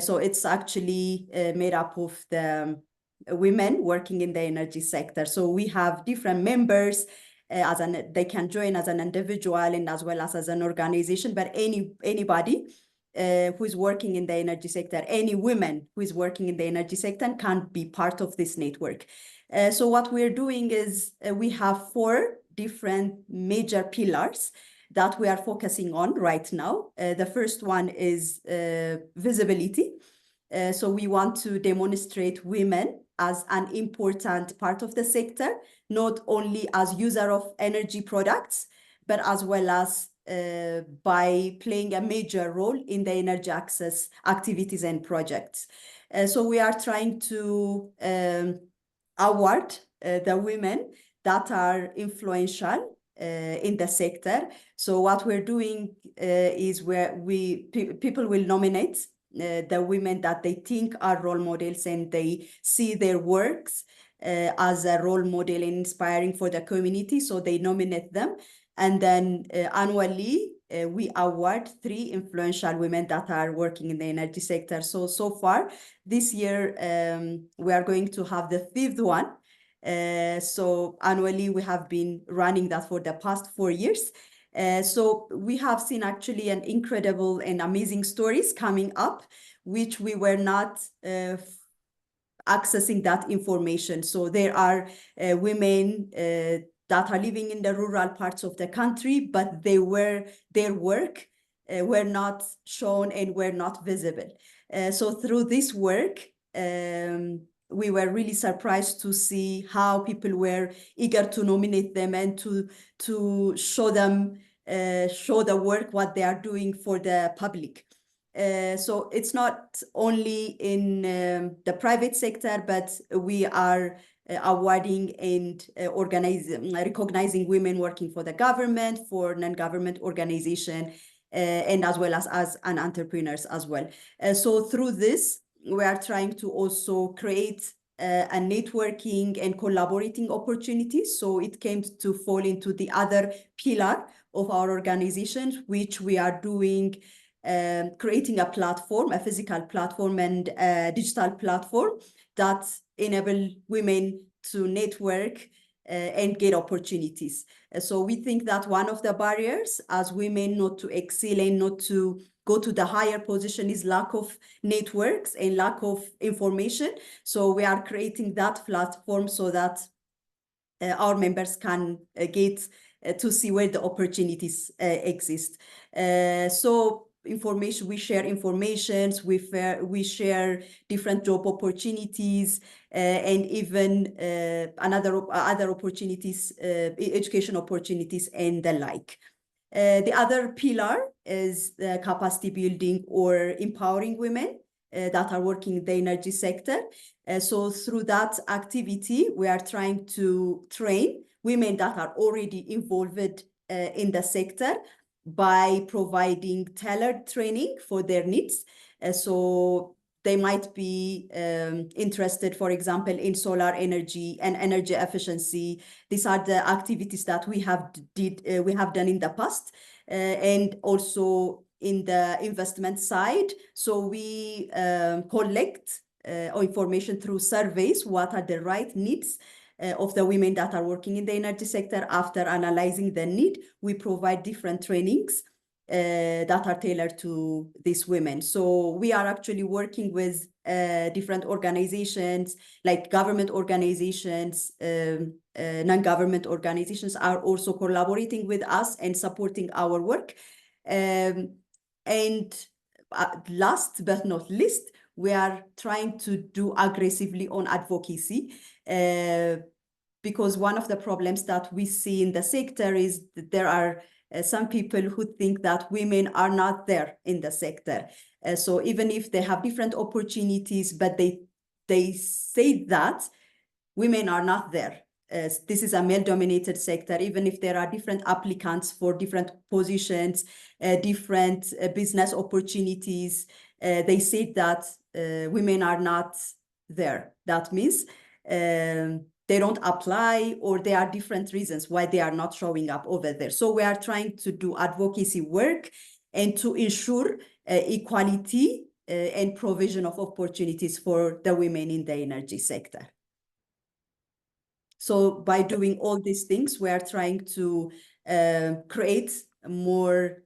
So it's actually made up of the women working in the energy sector. So we have different members. They can join as an individual and as well as an organization, but anybody who is working in the energy sector, any woman who is working in the energy sector can be part of this network. So what we're doing is we have 4 different major pillars that we are focusing on right now. The first one is visibility. So we want to demonstrate women as an important part of the sector, not only as user of energy products, but as well as by playing a major role in the energy access activities and projects. So we are trying to award the women that are influential in the sector. So what we're doing is people will nominate the women that they think are role models, and they see their works as a role model and inspiring for the community. So they nominate them. And then annually, we award 3 influential women that are working in the energy sector. So far this year, we are going to have the 5th one. So annually, we have been running that for the past 4 years. So we have seen actually an incredible and amazing stories coming up, which we were not accessing that information. So there are women that are living in the rural parts of the country, but their work were not shown and were not visible. So through this work, we were really surprised to see how people were eager to nominate them and to show them, show the work, what they are doing for the public. So it's not only in the private sector, but we are awarding and recognizing women working for the government, for non-government organization, and as well as an entrepreneurs as well. So through this, we are trying to also create a networking and collaborating opportunities. So it came to fall into the other pillar of our organization, which we are doing, creating a platform, a physical platform and a digital platform that enable women to network and get opportunities. So we think that one of the barriers as women not to excel and not to go to the higher position is lack of networks and lack of information. So we are creating that platform so that our members can get to see where the opportunities exist. So information. We share informations. We share different job opportunities and even other opportunities, education opportunities, and the like. The other pillar is capacity building or empowering women that are working in the energy sector. So through that activity, we are trying to train women that are already involved in the sector by providing tailored training for their needs. So they might be interested, for example, in solar energy and energy efficiency. These are the activities that we have done in the past, and also in the investment side. So we collect information through surveys. What are the right needs of the women that are working in the energy sector? After analyzing the need, we provide different trainings that are tailored to these women. So we are actually working with different organizations, like government organizations, non-government organizations are also collaborating with us and supporting our work. And last but not least, we are trying to do aggressively on advocacy, because one of the problems that we see in the sector is that there are some people who think that women are not there in the sector. So even if they have different opportunities, but they say that women are not there. This is a male-dominated sector. Even if there are different applicants for different positions, different business opportunities, they say that women are not there. That means they don't apply, or there are different reasons why they are not showing up over there. So we are trying to do advocacy work and to ensure equality and provision of opportunities for the women in the energy sector. So by doing all these things, we are trying to create more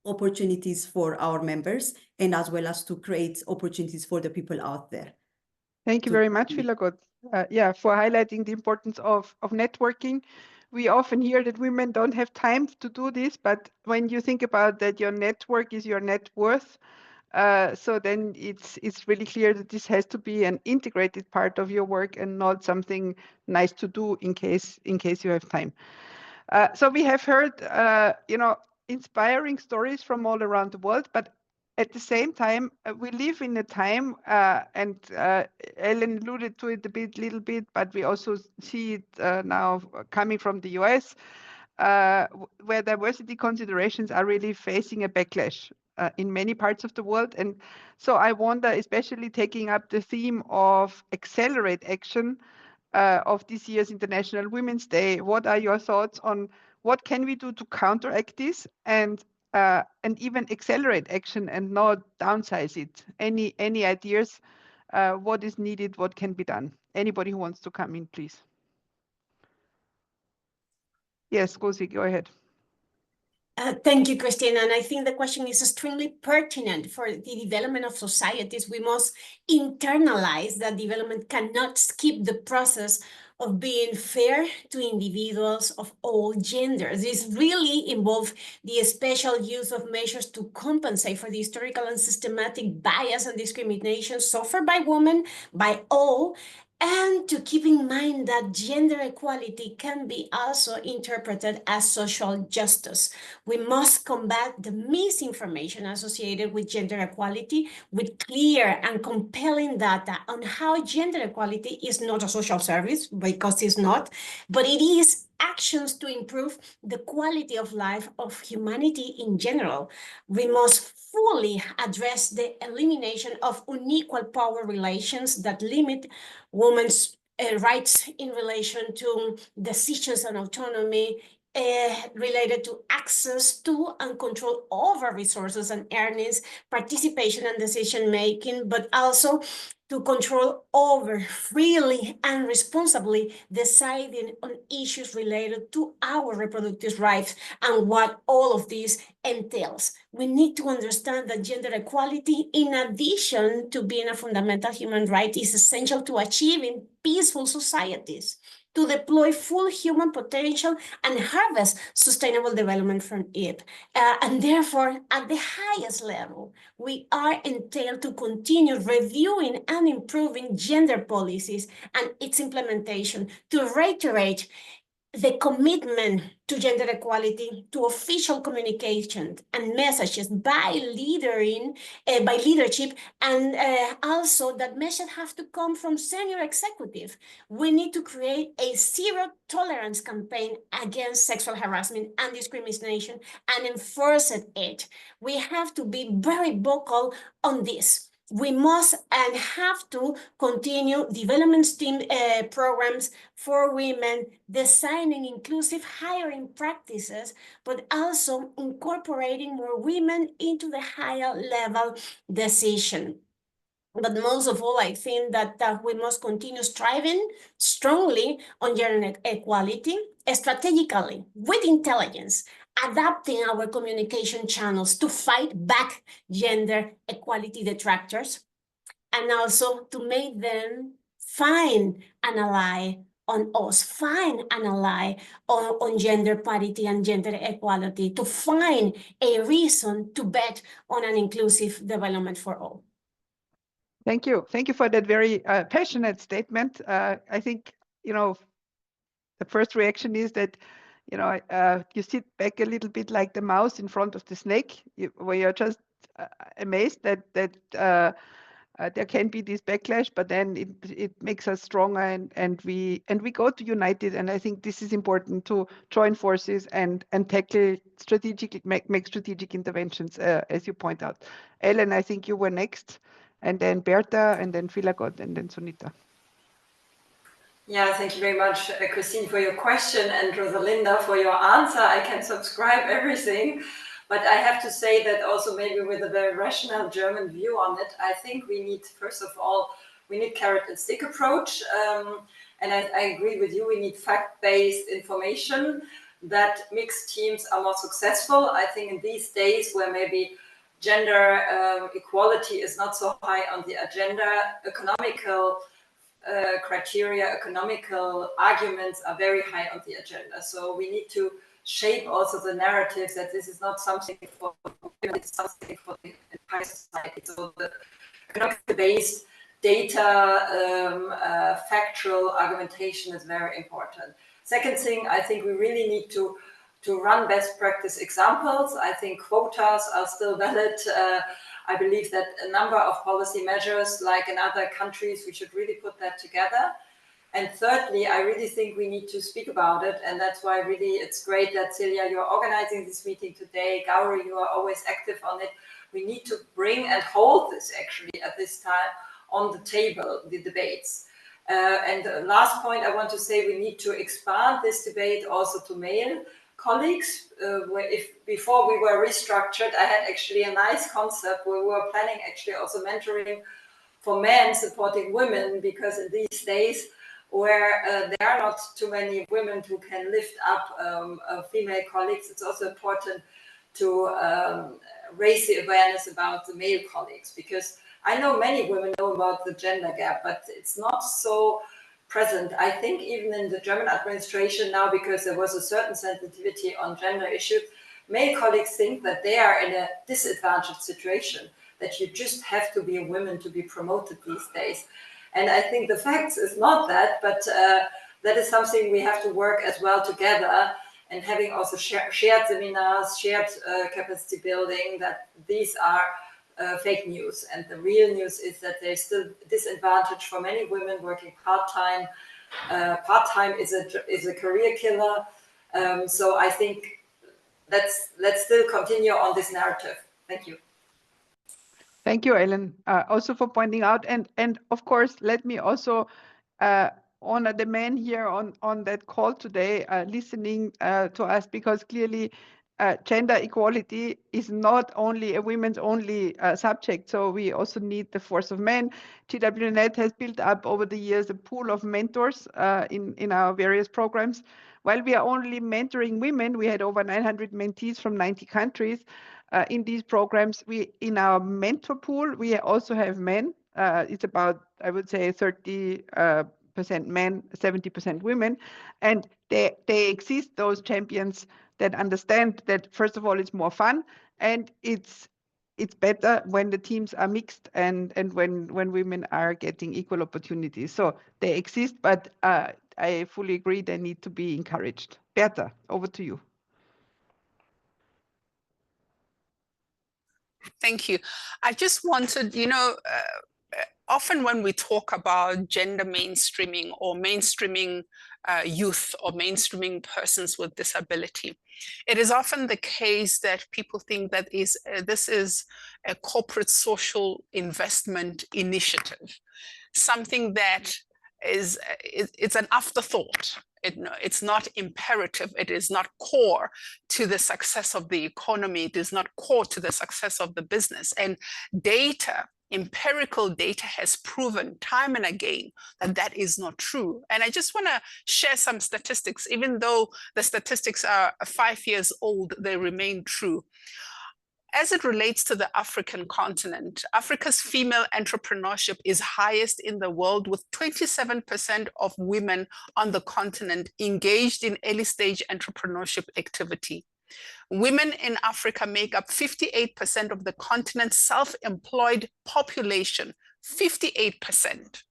opportunities for our members, and as well as to create opportunities for the people out there. Thank you very much, Vilagot. For highlighting the importance of networking. We often hear that women don't have time to do this, but when you think about that, your network is your net worth. So then it's really clear that this has to be an integrated part of your work and not something nice to do in case you have time. So we have heard inspiring stories from all around the world, but at the same time, we live in a time, and Ellen alluded to it little bit, but we also see it now coming from the US, where diversity considerations are really facing a backlash in many parts of the world. And so I wonder, especially taking up the theme of accelerate action of this year's International Women's Day, what are your thoughts on what can we do to counteract this and even accelerate action and not downsize it? Any ideas? What is needed? What can be done? Anybody who wants to come in, please. Yes, Gosi, go ahead. Thank you, Christina. And I think the question is extremely pertinent for the development of societies. We must internalize that development cannot skip the process of being fair to individuals of all genders. This really involves the special use of measures to compensate for the historical and systematic bias and discrimination suffered by women, by all, and to keep in mind that gender equality can be also interpreted as social justice. We must combat the misinformation associated with gender equality with clear and compelling data on how gender equality is not a social service, because it's not, but it is actions to improve the quality of life of humanity in general. We must fully address the elimination of unequal power relations that limit women's rights in relation to decisions and autonomy related to access to and control over resources and earnings, participation and decision-making, but also to control over freely and responsibly deciding on issues related to our reproductive rights and what all of this entails. We need to understand that gender equality, in addition to being a fundamental human right, is essential to achieving peaceful societies. to deploy full human potential and harvest sustainable development from it. And therefore, at the highest level, we are entailed to continue reviewing and improving gender policies and its implementation, to reiterate the commitment to gender equality, to official communication and messages by leadership, and also that message have to come from senior executive. We need to create a zero tolerance campaign against sexual harassment and discrimination and enforce it. We have to be very vocal on this. We must and have to continue development STEAM programs for women, designing inclusive hiring practices, but also incorporating more women into the higher level decision. But most of all, I think that we must continue striving strongly on gender equality, strategically, with intelligence, adapting our communication channels to fight back gender equality detractors, and also to make them find an ally on us, find an ally on gender parity and gender equality, to find a reason to bet on an inclusive development for all. Thank you. Thank you for that very passionate statement. I think, the first reaction is that, you sit back a little bit like the mouse in front of the snake, where you're just amazed that there can be this backlash, but then it makes us stronger, and we go to united. And I think this is important, to join forces and tackle make strategic interventions, as you point out. Ellen, I think you were next, and then Berta, and then Philagot, and then Sunita. Yeah, thank you very much, Christine, for your question, and Rosalinda for your answer. I can subscribe everything, but I have to say that also maybe with a very rational German view on it, I think we need, first of all, we need carrot and stick approach. And I agree with you, we need fact-based information that mixed teams are more successful. I think in these days where maybe gender equality is not so high on the agenda, economical criteria, economical arguments are very high on the agenda. So we need to shape also the narratives that this is not something for women, it's something for the entire society. So the economic-based data, factual argumentation is very important. Second thing, I think we really need to run best practice examples. I think quotas are still valid. I believe that a number of policy measures, like in other countries, we should really put that together. And thirdly, I really think we need to speak about it. And that's why really it's great that Celia, you're organizing this meeting today. Gauri, you are always active on it. We need to bring and hold this actually at this time on the table, the debates. And the last point I want to say, we need to expand this debate also to male colleagues. If before we were restructured, I had actually a nice concept where we were planning actually also mentoring for men supporting women, because in these days where there are not too many women who can lift up female colleagues, it's also important to raise the awareness about the male colleagues, because I know many women know about the gender gap, but it's not so present. I think even in the German administration now, because there was a certain sensitivity on gender issues, male colleagues think that they are in a disadvantaged situation, that you just have to be a woman to be promoted these days. And I think the facts is not that, but that is something we have to work as well together, and having also shared seminars, shared capacity building, that these are fake news. And the real news is that there's still disadvantage for many women working part-time. Part-time is a career killer. So I think let's still continue on this narrative. Thank you. Thank you, Ellen, also for pointing out. And of course, let me also honor the men here on that call today, listening to us, because clearly gender equality is not only a women's only subject. So we also need the force of men. GWNET has built up over the years a pool of mentors in our various programs. While we are only mentoring women, we had over 900 mentees from 90 countries. In these programs, in our mentor pool, we also have men. It's about, I would say, 30 men, 70% women. And they exist, those champions that understand that, first of all, it's more fun, and it's better when the teams are mixed and when women are getting equal opportunities. So they exist, but I fully agree they need to be encouraged. Berta, over to you. Thank you. I just wanted, often when we talk about gender mainstreaming or mainstreaming youth or mainstreaming persons with disability, it is often the case that people think that this is a corporate social investment initiative, something that it's an afterthought. It's not imperative. It is not core to the success of the economy. It is not core to the success of the business. And empirical data has proven time and again that that is not true. And I just want to share some statistics. Even though the statistics are 5 years old, they remain true. As it relates to the African continent, Africa's female entrepreneurship is highest in the world, with 27% of women on the continent engaged in early stage entrepreneurship activity. Women in Africa make up 58% of the continent's self-employed population, 58%.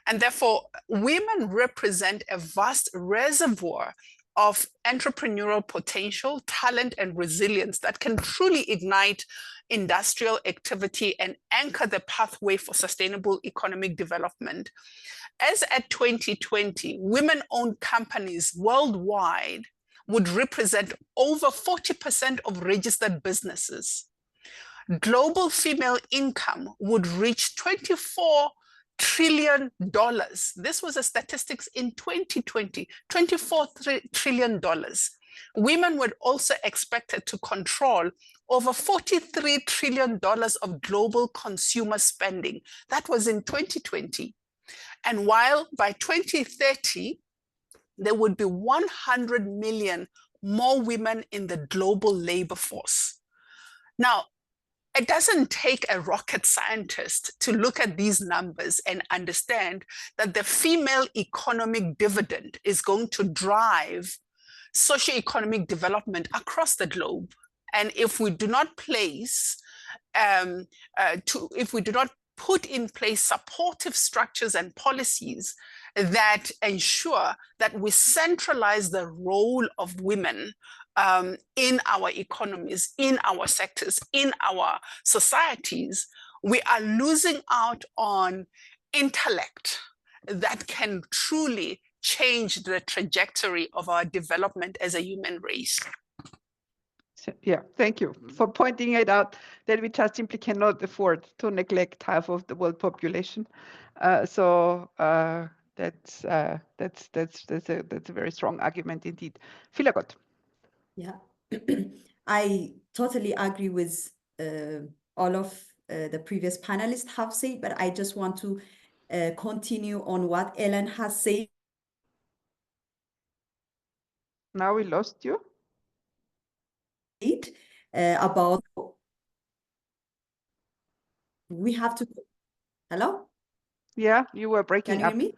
And therefore, women represent a vast reservoir of entrepreneurial potential, talent, and resilience that can truly ignite industrial activity and anchor the pathway for sustainable economic development. As at 2020, women-owned companies worldwide would represent over 40% of registered businesses. Global female income would reach $24 trillion. This was a statistics in 2020, $24 trillion. Women were also expected to control over $43 trillion of global consumer spending. That was in 2020. And while by 2030, there would be 100 million more women in the global labor force. Now, it doesn't take a rocket scientist to look at these numbers and understand that the female economic dividend is going to drive socioeconomic development across the globe. And if we do not put in place supportive structures and policies that ensure that we centralize the role of women in our economies, in our sectors, in our societies, we are losing out on intellect that can truly change the trajectory of our development as a human race. Yeah, thank you for pointing it out, that we just simply cannot afford to neglect half of the world population. That's a very strong argument indeed. Philagot. Yeah, I totally agree with all of the previous panelists have said, but I just want to continue on what Ellen has said. Now we lost you. About we have to. Hello? Yeah, you were breaking up. Can you hear me?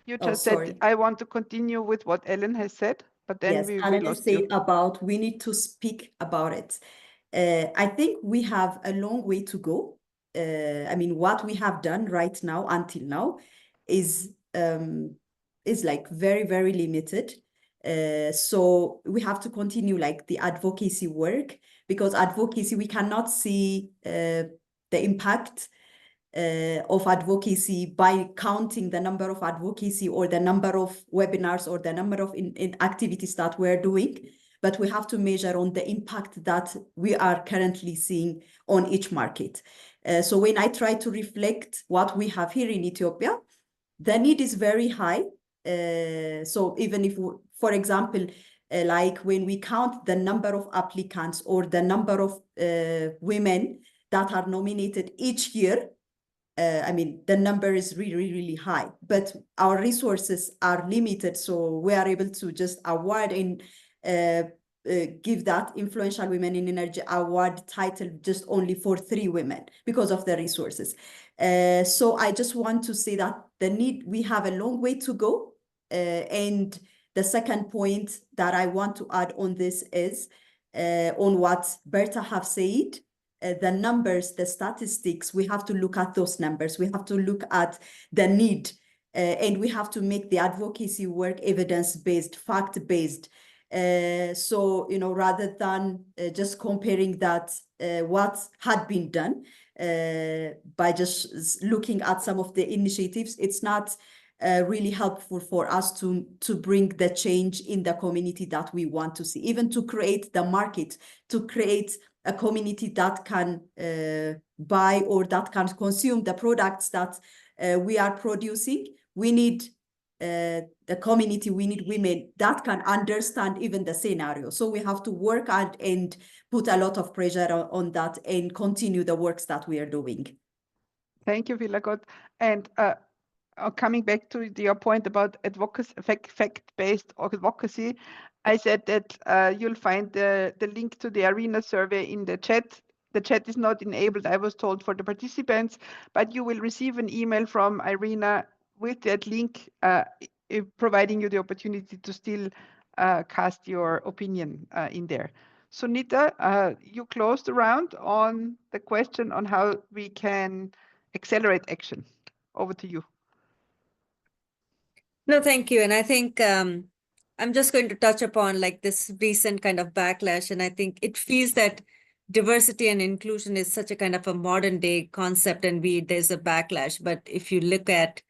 You just said, I want to continue with what Ellen has said, but then yes, we Ellen lost said you. about we need to speak about it. I think we have a long way to go. I mean, what we have done right now until now is like very, very limited. So we have to continue like the advocacy work, because advocacy, we cannot see the impact of advocacy by counting the number of advocacy or the number of webinars or the number of activities that we're doing, but we have to measure on the impact that we are currently seeing on each market. So when I try to reflect what we have here in Ethiopia, the need is very high. So even if, for example, like when we count the number of applicants or the number of women that are nominated each year, I mean, the number is really, really high, but our resources are limited. So we are able to just award and give that Influential Women in Energy Award title just only for 3 women because of the resources. So I just want to say that we have a long way to go. And the second point that I want to add on this is on what Berta have said, the numbers, the statistics, we have to look at those numbers. We have to look at the need, and we have to make the advocacy work evidence-based, fact-based. So, rather than just comparing that, what had been done, by just looking at some of the initiatives, it's not really helpful for us to bring the change in the community that we want to see, even to create the market, to create a community that can buy or that can consume the products that we are producing. We need the community, we need women that can understand even the scenario. So we have to work hard and put a lot of pressure on that and continue the works that we are doing. Thank you, Vilagot. And coming back to your point about advocacy, fact-based advocacy, I said that you'll find the link to the IRENA survey in the chat. The chat is not enabled, I was told, for the participants, but you will receive an email from IRENA with that link, providing you the opportunity to still cast your opinion in there. Sunita, you closed the round on the question on how we can accelerate action. Over to you. No, thank you. And I think I'm just going to touch upon like this recent kind of backlash. And I think it feels that diversity and inclusion is such a kind of a modern day concept, and there's a backlash. But if you look at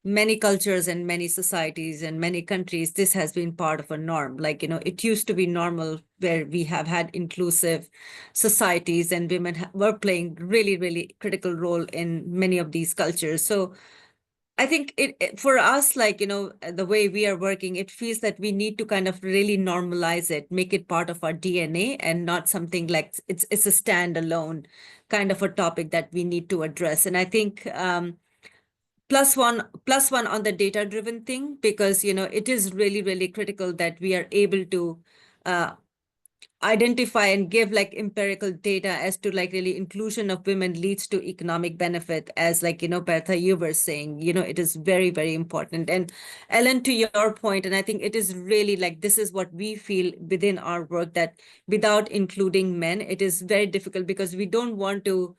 many cultures and many societies and many countries, this has been part of a norm. Like, it used to be normal where we have had inclusive societies and women were playing really, really critical role in many of these cultures. So I think for us, like, the way we are working, it feels that we need to kind of really normalize it, make it part of our DNA and not something like it's a standalone kind of a topic that we need to address. And I think plus one on the data-driven thing, because, it is really, really critical that we are able to identify and give like empirical data as to like really inclusion of women leads to economic benefit, as like, Bertha, you were saying, it is very, very important. And Ellen, to your point, and I think it is really like, this is what we feel within our work, that without including men, it is very difficult, because we don't want to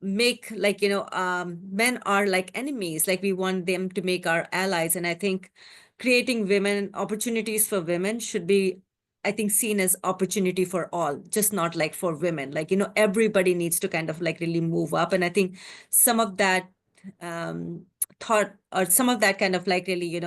make like, men are like enemies, like we want them to make our allies. And I think creating opportunities for women should be, I think, seen as opportunity for all, just not like for women. Like, everybody needs to kind of like really move up. And I think some of that thought, or some of that kind of like really,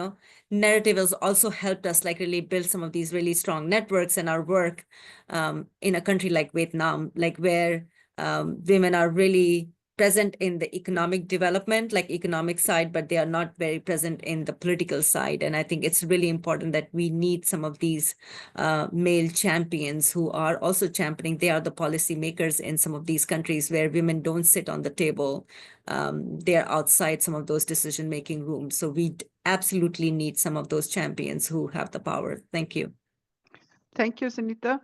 narrative has also helped us like really build some of these really strong networks in our work in a country like Vietnam, like where women are really present in the economic development, like economic side, but they are not very present in the political side. And I think it's really important that we need some of these male champions who are also championing. They are the policy makers in some of these countries where women don't sit on the table. They're outside some of those decision-making rooms. So we absolutely need some of those champions who have the power. Thank you. Thank you, Sunita.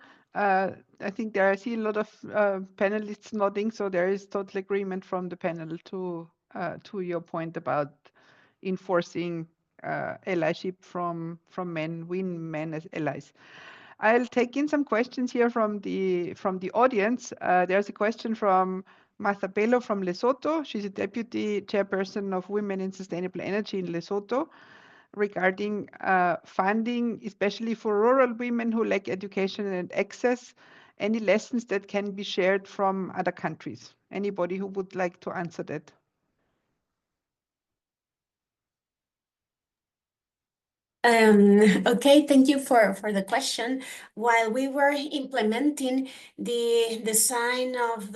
I think I see a lot of panelists nodding, so there is total agreement from the panel to your point about enforcing allyship from men, win men as allies. I'll take in some questions here from the audience. There's a question from Martha Bello from Lesotho. She's a deputy chairperson of Women in Sustainable Energy in Lesotho, regarding funding, especially for rural women who lack education and access. Any lessons that can be shared from other countries? Anybody who would like to answer that? Okay, thank you for the question. While we were implementing the design of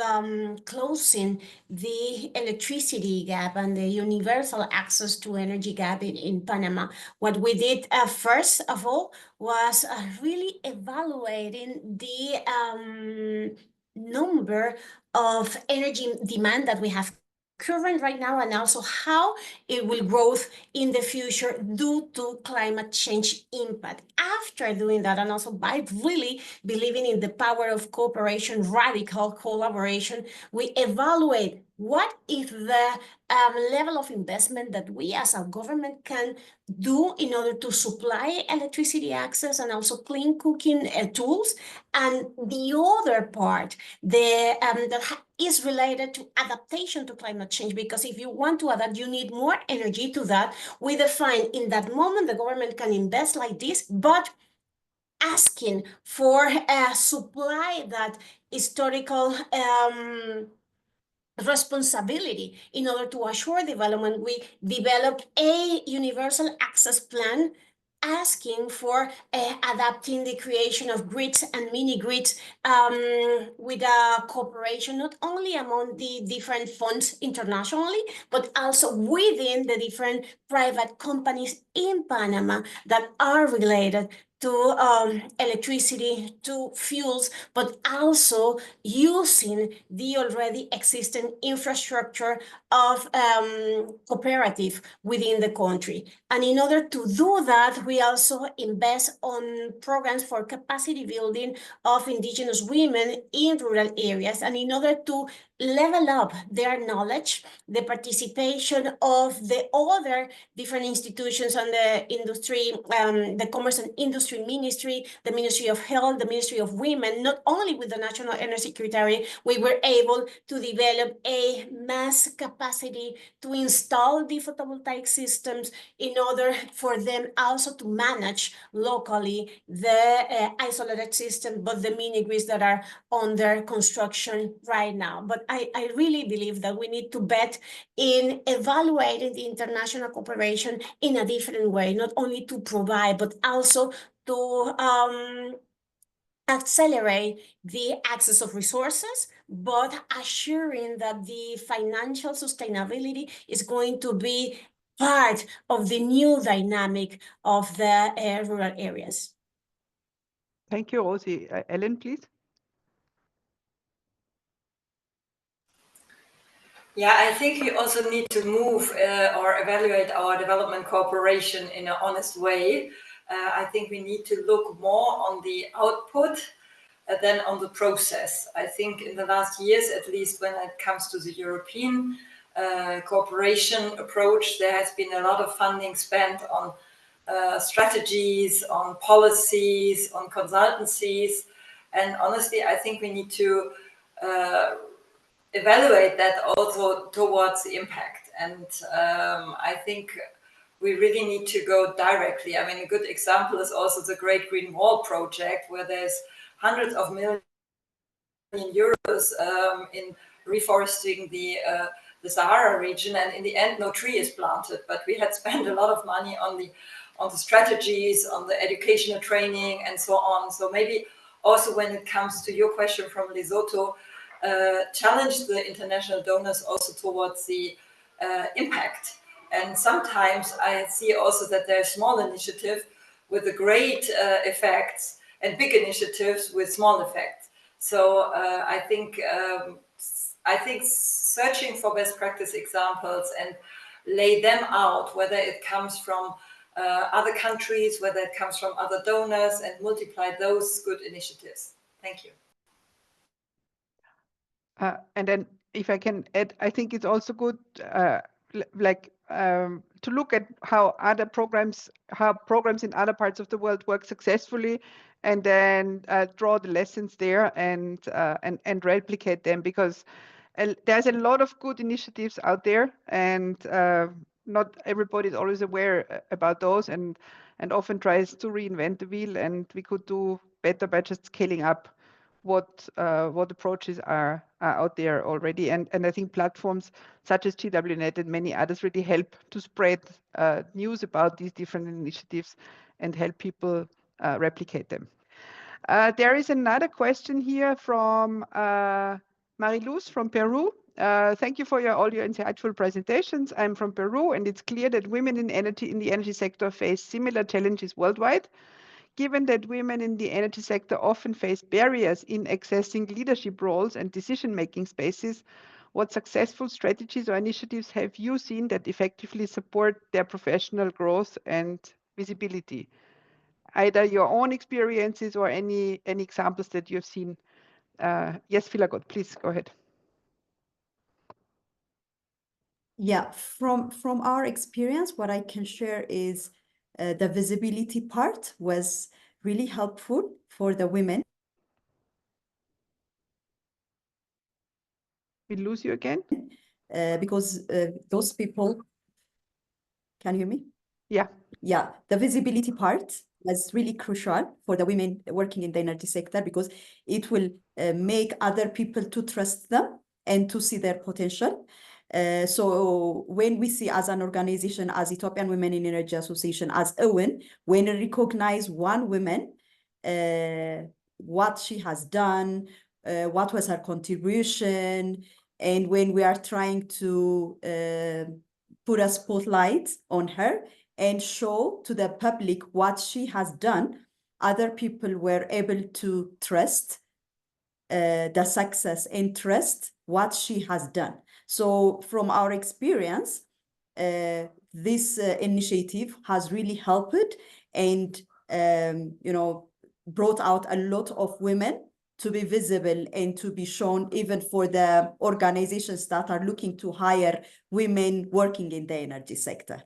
closing the electricity gap and the universal access to energy gap in Panama, what we did first of all was really evaluating the number of energy demand that we have current right now, and also how it will grow in the future due to climate change impact. After doing that, and also by really believing in the power of cooperation, radical collaboration, we evaluate what if the level of investment that we as a government can do in order to supply electricity access and also clean cooking tools, and the other part, that is related to adaptation to climate change, because if you want to adapt, you need more energy to that. We define in that moment the government can invest like this, but asking for a supply that historical responsibility in order to assure development. We developed a universal access plan asking for adapting the creation of grids and mini grids with a cooperation not only among the different funds internationally, but also within the different private companies in Panama that are related to electricity, to fuels, but also using the already existing infrastructure of cooperative within the country. And in order to do that, we also invest on programs for capacity building of indigenous women in rural areas. And in order to level up their knowledge, the participation of the other different institutions on the industry, the Commerce and Industry Ministry, the Ministry of Health, the Ministry of Women, not only with the National Energy Secretary, we were able to develop a mass capacity to install the photovoltaic systems in order for them also to manage locally the isolated system, but the mini grids that are under construction right now. But I really believe that we need to bet in evaluating the international cooperation in a different way, not only to provide, but also to accelerate the access of resources, but assuring that the financial sustainability is going to be part of the new dynamic of the rural areas. Thank you, Rosie. Ellen, please. Yeah, I think we also need to move or evaluate our development cooperation in an honest way. I think we need to look more on the output than on the process. I think in the last years, at least when it comes to the European cooperation approach, there has been a lot of funding spent on strategies, on policies, on consultancies. And honestly, I think we need to evaluate that also towards the impact. And I think we really need to go directly. I mean, a good example is also the Great Green Wall project, where there's hundreds of millions euros in reforesting the Sahara region, and in the end, no tree is planted. But we had spent a lot of money on the strategies, on the educational training, and so on. So maybe also when it comes to your question from Lesotho, challenge the international donors also towards the impact. And sometimes I see also that there are small initiatives with a great effects and big initiatives with small effects. So I think searching for best practice examples and lay them out, whether it comes from other countries, whether it comes from other donors, and multiply those good initiatives. Thank you. And then if I can add, I think it's also good to look at how programs in other parts of the world work successfully, and then draw the lessons there and replicate them, because there's a lot of good initiatives out there, and not everybody is always aware about those, and often tries to reinvent the wheel, and we could do better by just scaling up what approaches are out there already. And I think platforms such as GWNET and many others really help to spread news about these different initiatives and help people replicate them. There is another question here from Mariluz from Peru. Thank you for all your insightful presentations. I'm from Peru, and it's clear that women in the energy sector face similar challenges worldwide. Given that women in the energy sector often face barriers in accessing leadership roles and decision-making spaces, what successful strategies or initiatives have you seen that effectively support their professional growth and visibility? Either your own experiences or any examples that you've seen. Yes, Philagot, please go ahead. Yeah, from our experience, what I can share is the visibility part was really helpful for the women. We lose you again? Because those people, can you hear me? Yeah. Yeah, the visibility part was really crucial for the women working in the energy sector, because it will make other people to trust them and to see their potential. So when we see as an organization, as Ethiopian Women in Energy Association, as Owen, when we recognize one woman, what she has done, what was her contribution, and when we are trying to put a spotlight on her and show to the public what she has done, other people were able to trust the success and trust what she has done. So from our experience, this initiative has really helped and brought out a lot of women to be visible and to be shown, even for the organizations that are looking to hire women working in the energy sector.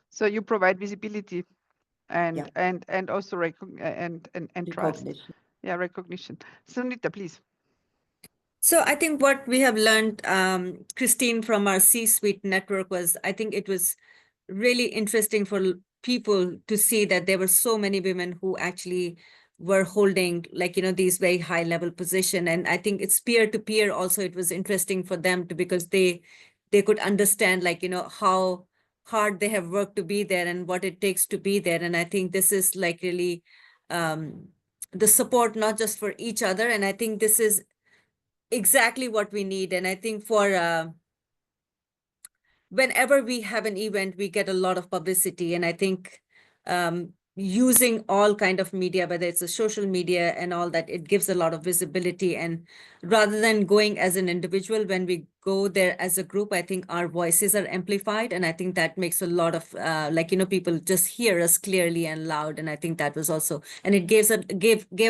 So you provide visibility and Yeah. and also and trust. Recognition. Yeah, recognition. Sunita, please. So I think what we have learned, Christine, from our C-suite network was, I think it was really interesting for people to see that there were so many women who actually were holding, like, these very high level position. And I think it's peer to peer also, it was interesting for them to, because they could understand, like, how hard they have worked to be there and what it takes to be there. And I think this is like really the support, not just for each other. And I think this is exactly what we need. And I think for whenever we have an event, we get a lot of publicity. And I think using all kind of media, whether it's a social media and all that, it gives a lot of visibility. And rather than going as an individual, when we go there as a group, I think our voices are amplified. And I think that makes a lot of people just hear us clearly and loud. And I think that was also, and it gave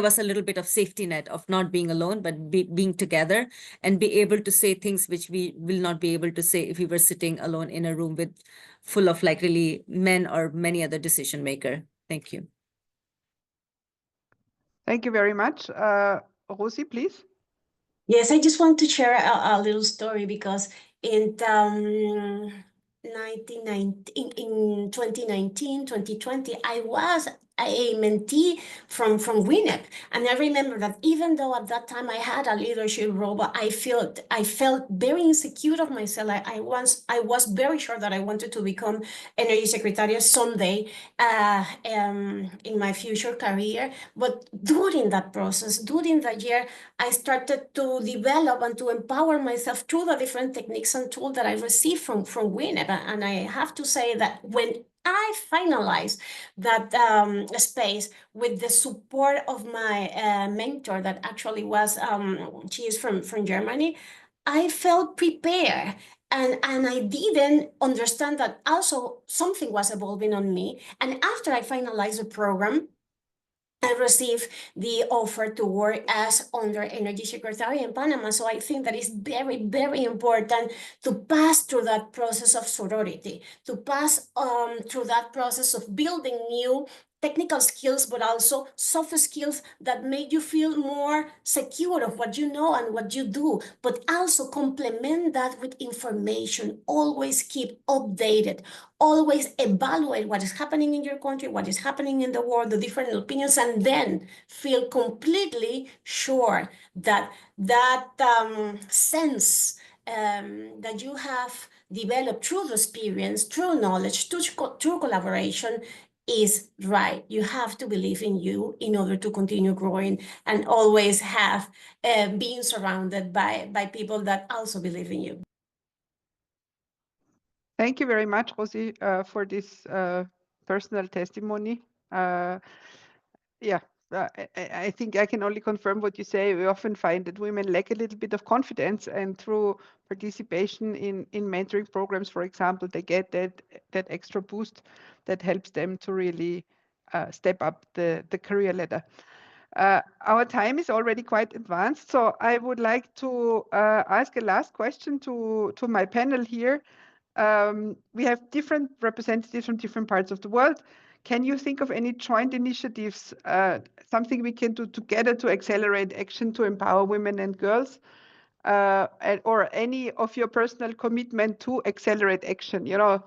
us a little bit of safety net of not being alone, but being together and be able to say things which we will not be able to say if we were sitting alone in a room with full of like really men or many other decision maker. Thank you. Thank you very much. Rosie, please. Yes, I just want to share a little story, because in 2019, 2020, I was a mentee from GWNET. And I remember that even though at that time I had a leadership role, but I felt very insecure of myself. I was very sure that I wanted to become energy secretary someday in my future career. But during that process, during that year, I started to develop and to empower myself through the different techniques and tools that I received from GWNET. And I have to say that when I finalized that space with the support of my mentor, that actually was, she is from Germany, I felt prepared. And I didn't understand that also something was evolving on me. And after I finalized the program, I received the offer to work as under Energy Secretary in Panama. So I think that is very, very important to pass through that process of sorority, to pass through that process of building new technical skills, but also soft skills that make you feel more secure of what you know and what you do, but also complement that with information. Always keep updated, always evaluate what is happening in your country, what is happening in the world, the different opinions, and then feel completely sure that that sense that you have developed through the experience, through knowledge, through collaboration is right. You have to believe in you in order to continue growing, and always have being surrounded by people that also believe in you. Thank you very much, Rosie, for this personal testimony. Yeah, I think I can only confirm what you say. We often find that women lack a little bit of confidence, and through participation in mentoring programs, for example, they get that extra boost that helps them to really step up the career ladder. Our time is already quite advanced, so I would like to ask a last question to my panel here. We have different representatives from different parts of the world. Can you think of any joint initiatives, something we can do together to accelerate action to empower women and girls, or any of your personal commitment to accelerate action, you know,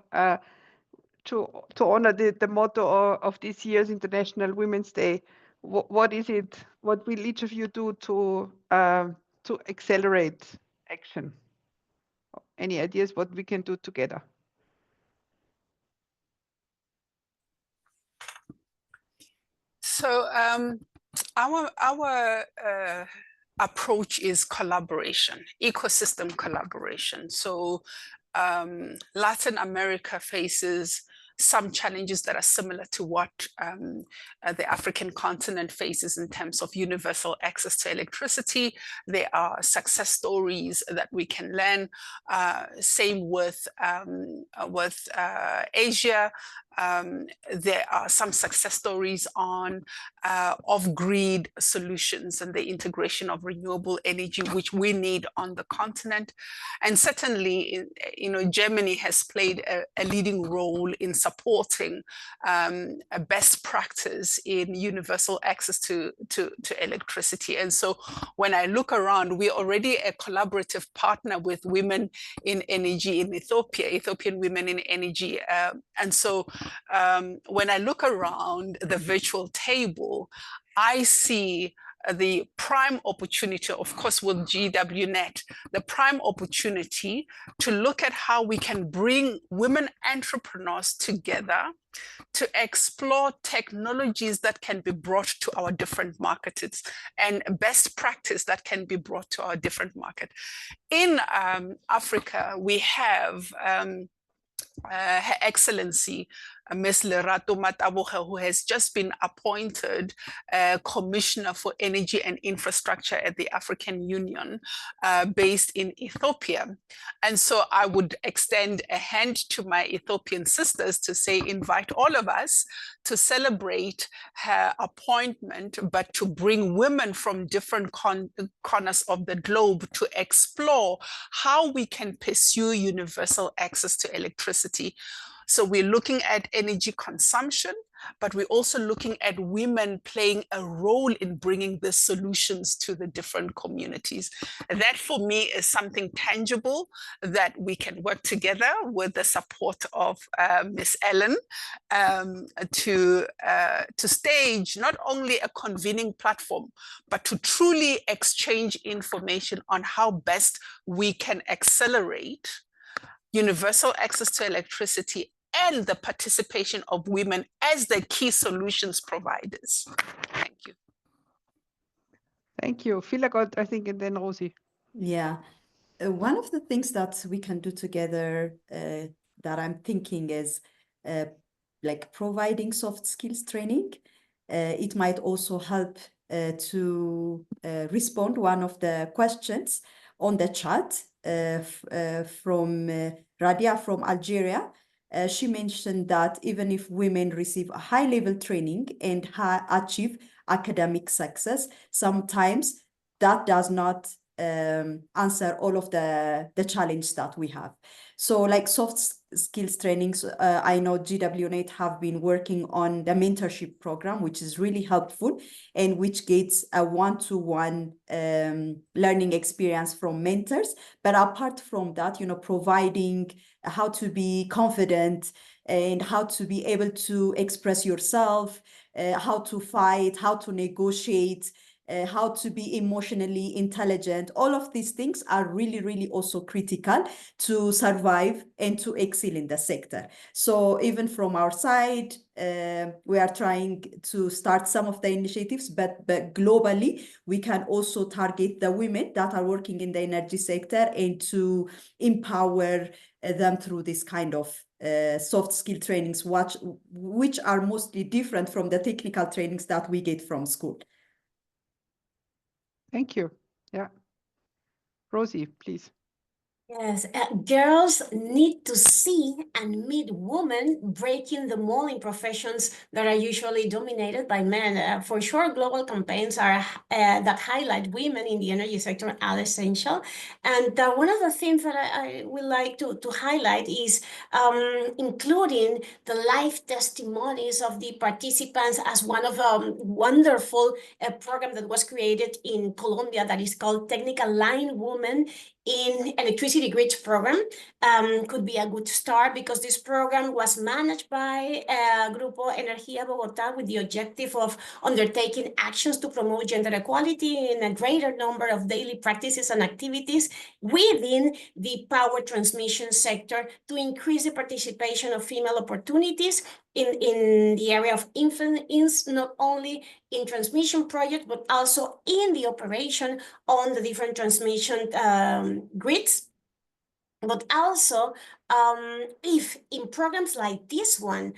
to honor the motto of this year's International Women's Day? What is it? What will each of you do to accelerate action? Any ideas what we can do together? So our approach is collaboration, ecosystem collaboration. So Latin America faces some challenges that are similar to what the African continent faces in terms of universal access to electricity. There are success stories that we can learn. Same with Asia. There are some success stories on off-grid solutions and the integration of renewable energy, which we need on the continent. And certainly, you know, Germany has played a leading role in supporting a best practice in universal access to electricity. And so when I look around, we're already a collaborative partner with women in energy in Ethiopia, Ethiopian women in energy. And so when I look around the virtual table, I see the prime opportunity, of course, with GWNET, the prime opportunity to look at how we can bring women entrepreneurs together to explore technologies that can be brought to our different markets and best practice that can be brought to our different market. In Africa, we have Her Excellency Ms. Lerato Mataboge, who has just been appointed Commissioner for Energy and Infrastructure at the African Union, based in Ethiopia. And so I would extend a hand to my Ethiopian sisters to say, invite all of us to celebrate her appointment, but to bring women from different corners of the globe to explore how we can pursue universal access to electricity. So we're looking at energy consumption, but we're also looking at women playing a role in bringing the solutions to the different communities. That for me is something tangible that we can work together with the support of Ms. Ellen to stage not only a convening platform, but to truly exchange information on how best we can accelerate universal access to electricity and the participation of women as the key solutions providers. Thank you. Thank you. Philagod, I think, and then Rosie. Yeah. One of the things that we can do together that I'm thinking is like providing soft skills training. It might also help to respond one of the questions on the chat from Radia from Algeria. She mentioned that even if women receive a high-level training and achieve academic success, sometimes that does not answer all of the challenge that we have. So like soft skills trainings, I know GWNET have been working on the mentorship program, which is really helpful and which gets a one-to-one learning experience from mentors. But apart from that, you know, providing how to be confident and how to be able to express yourself, how to fight, how to negotiate, how to be emotionally intelligent. All of these things are really, really also critical to survive and to excel in the sector. So even from our side, we are trying to start some of the initiatives, but globally, we can also target the women that are working in the energy sector and to empower them through this kind of soft skill trainings, which are mostly different from the technical trainings that we get from school. Thank you. Yeah. Rosie, please. Yes, girls need to see and meet women breaking the mold in professions that are usually dominated by men. For sure, global campaigns are that highlight women in the energy sector are essential. And one of the things that I would like to highlight is including the life testimonies of the participants as one of a wonderful program that was created in Colombia that is called Technical Line Women in Electricity Grids program. Could be a good start because this program was managed by Grupo Energía Bogotá with the objective of undertaking actions to promote gender equality in a greater number of daily practices and activities within the power transmission sector to increase the participation of female opportunities in the area of influence, not only in transmission projects, but also in the operation on the different transmission grids. But also, if in programs like this one,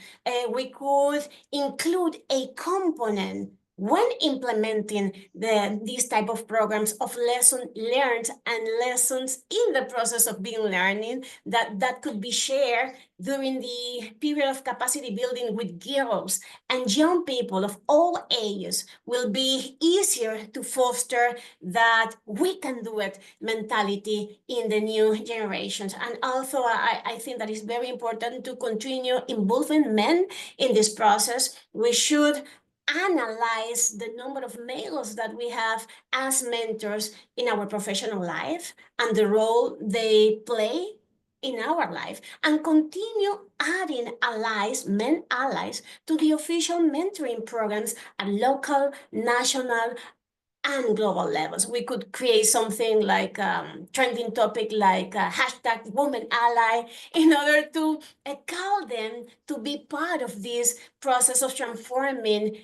we could include a component when implementing these type of programs of lesson learned and lessons in the process of being learning that could be shared during the period of capacity building with girls and young people of all ages, will be easier to foster that we can do it mentality in the new generations. And also, I think that it's very important to continue involving men in this process. We should analyze the number of males that we have as mentors in our professional life and the role they play in our life, and continue adding allies, men allies, to the official mentoring programs at local, national, and global levels. We could create something like trending topic like hashtag woman ally in order to call them to be part of this process of transforming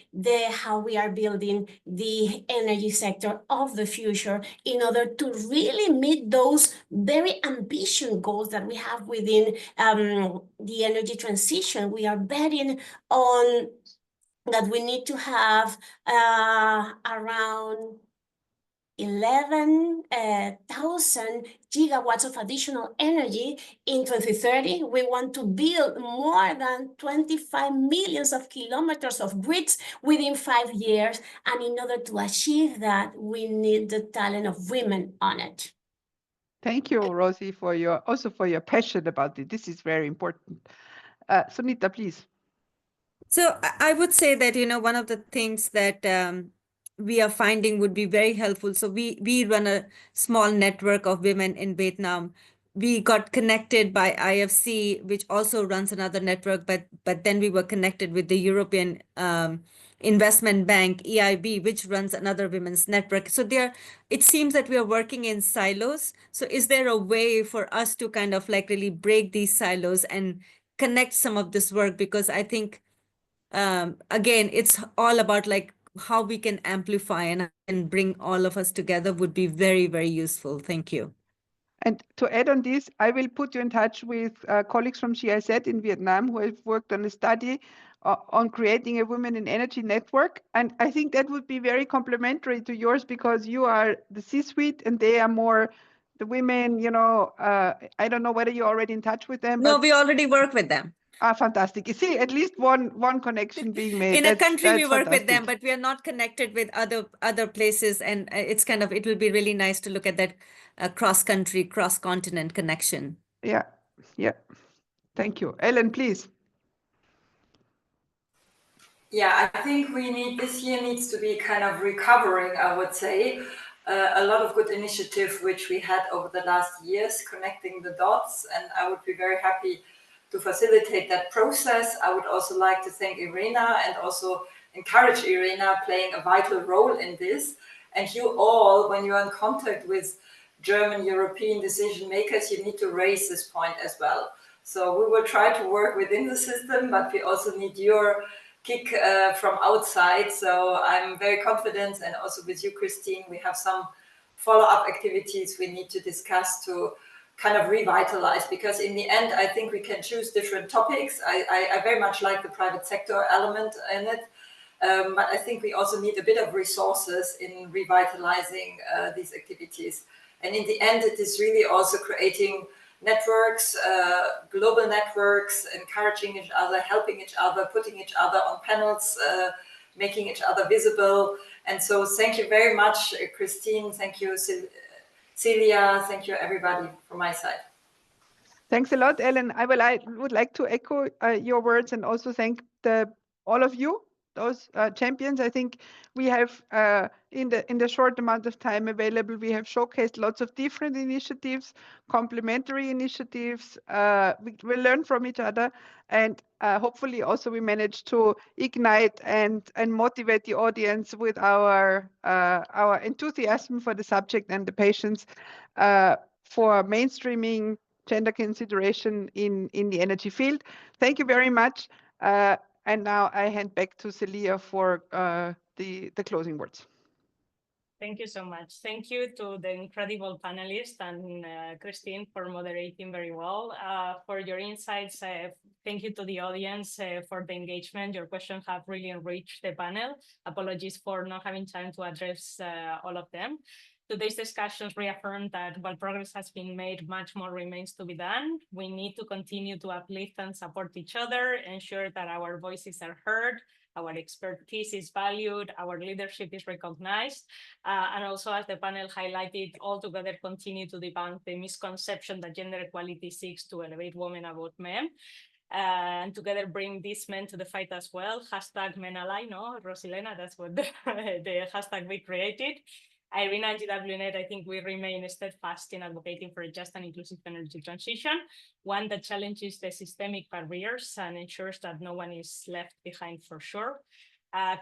how we are building the energy sector of the future in order to really meet those very ambitious goals that we have within the energy transition. We are betting on that we need to have around 11,000 gigawatts of additional energy in 2030. We want to build more than 25 millions of kilometers of grids within 5 years. And in order to achieve that, we need the talent of women on it. Thank you, Rosie, for your passion about it. This is very important. Sunita, please. So I would say that, one of the things that we are finding would be very helpful. So we run a small network of women in Vietnam. We got connected by IFC, which also runs another network, but then we were connected with the European Investment Bank, EIB, which runs another women's network. So it seems that we are working in silos. So is there a way for us to kind of like really break these silos and connect some of this work? Because I think, again, it's all about like how we can amplify and bring all of us together would be very, very useful. Thank you. And to add on this, I will put you in touch with colleagues from GIZ in Vietnam who have worked on a study on creating a women in energy network. And I think that would be very complementary to yours because you are the C-suite and they are more the women, I don't know whether you're already in touch with them. No, we already work with them. Fantastic. You see, at least one connection being made. In a country, we work fantastic. with them, but we are not connected with other places. And it will be really nice to look at that cross-country, cross-continent connection. Yeah. Thank you. Ellen, please. Yeah, I think this year needs to be kind of recovering, I would say. A lot of good initiative which we had over the last years, connecting the dots, and I would be very happy to facilitate that process. I would also like to thank IRENA and also encourage IRENA playing a vital role in this. And you all, when you're in contact with German European decision makers, you need to raise this point as well. So we will try to work within the system, but we also need your kick from outside. So I'm very confident, and also with you, Christine, we have some follow-up activities we need to discuss to kind of revitalize, because in the end, I think we can choose different topics. I very much like the private sector element in it, but I think we also need a bit of resources in revitalizing these activities. And in the end, it is really also creating networks, global networks, encouraging each other, helping each other, putting each other on panels, making each other visible. And so thank you very much, Christine. Thank you, Celia. Thank you, everybody, from my side. Thanks a lot, Ellen. I would like to echo your words and also thank all of you, those champions. I think we have in the short amount of time available, we have showcased lots of different initiatives, complementary initiatives. We learn from each other, and hopefully also we manage to ignite and motivate the audience with our enthusiasm for the subject and the patients for mainstreaming gender consideration in the energy field. Thank you very much. And now I hand back to Celia for the closing words. Thank you so much. Thank you to the incredible panelists and Christine for moderating very well, for your insights. Thank you to the audience for the engagement. Your questions have really enriched the panel. Apologies for not having time to address all of them. Today's discussions reaffirm that while progress has been made, much more remains to be done. We need to continue to uplift and support each other, ensure that our voices are heard, our expertise is valued, our leadership is recognized, and also, as the panel highlighted, all together continue to debunk the misconception that gender equality seeks to elevate women above men. And together bring these men to the fight as well. Hashtag #menally, no, Rosilena, that's what the hashtag we created. IRENA and GWNET, I think we remain steadfast in advocating for a just and inclusive energy transition, one that challenges the systemic barriers and ensures that no one is left behind for sure.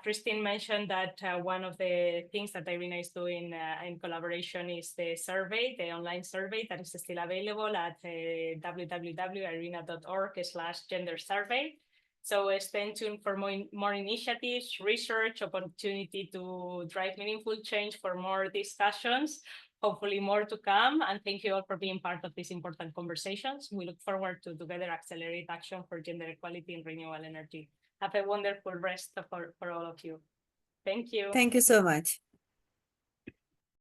Christine mentioned that one of the things that IRENA is doing in collaboration is the survey, the online survey that is still available at www.irena.org/gender-survey. So stay tuned for more initiatives, research, opportunity to drive meaningful change, for more discussions, hopefully more to come. And thank you all for being part of these important conversations. We look forward to together accelerate action for gender equality in renewable energy. Have a wonderful rest for all of you. Thank you. Thank you so much.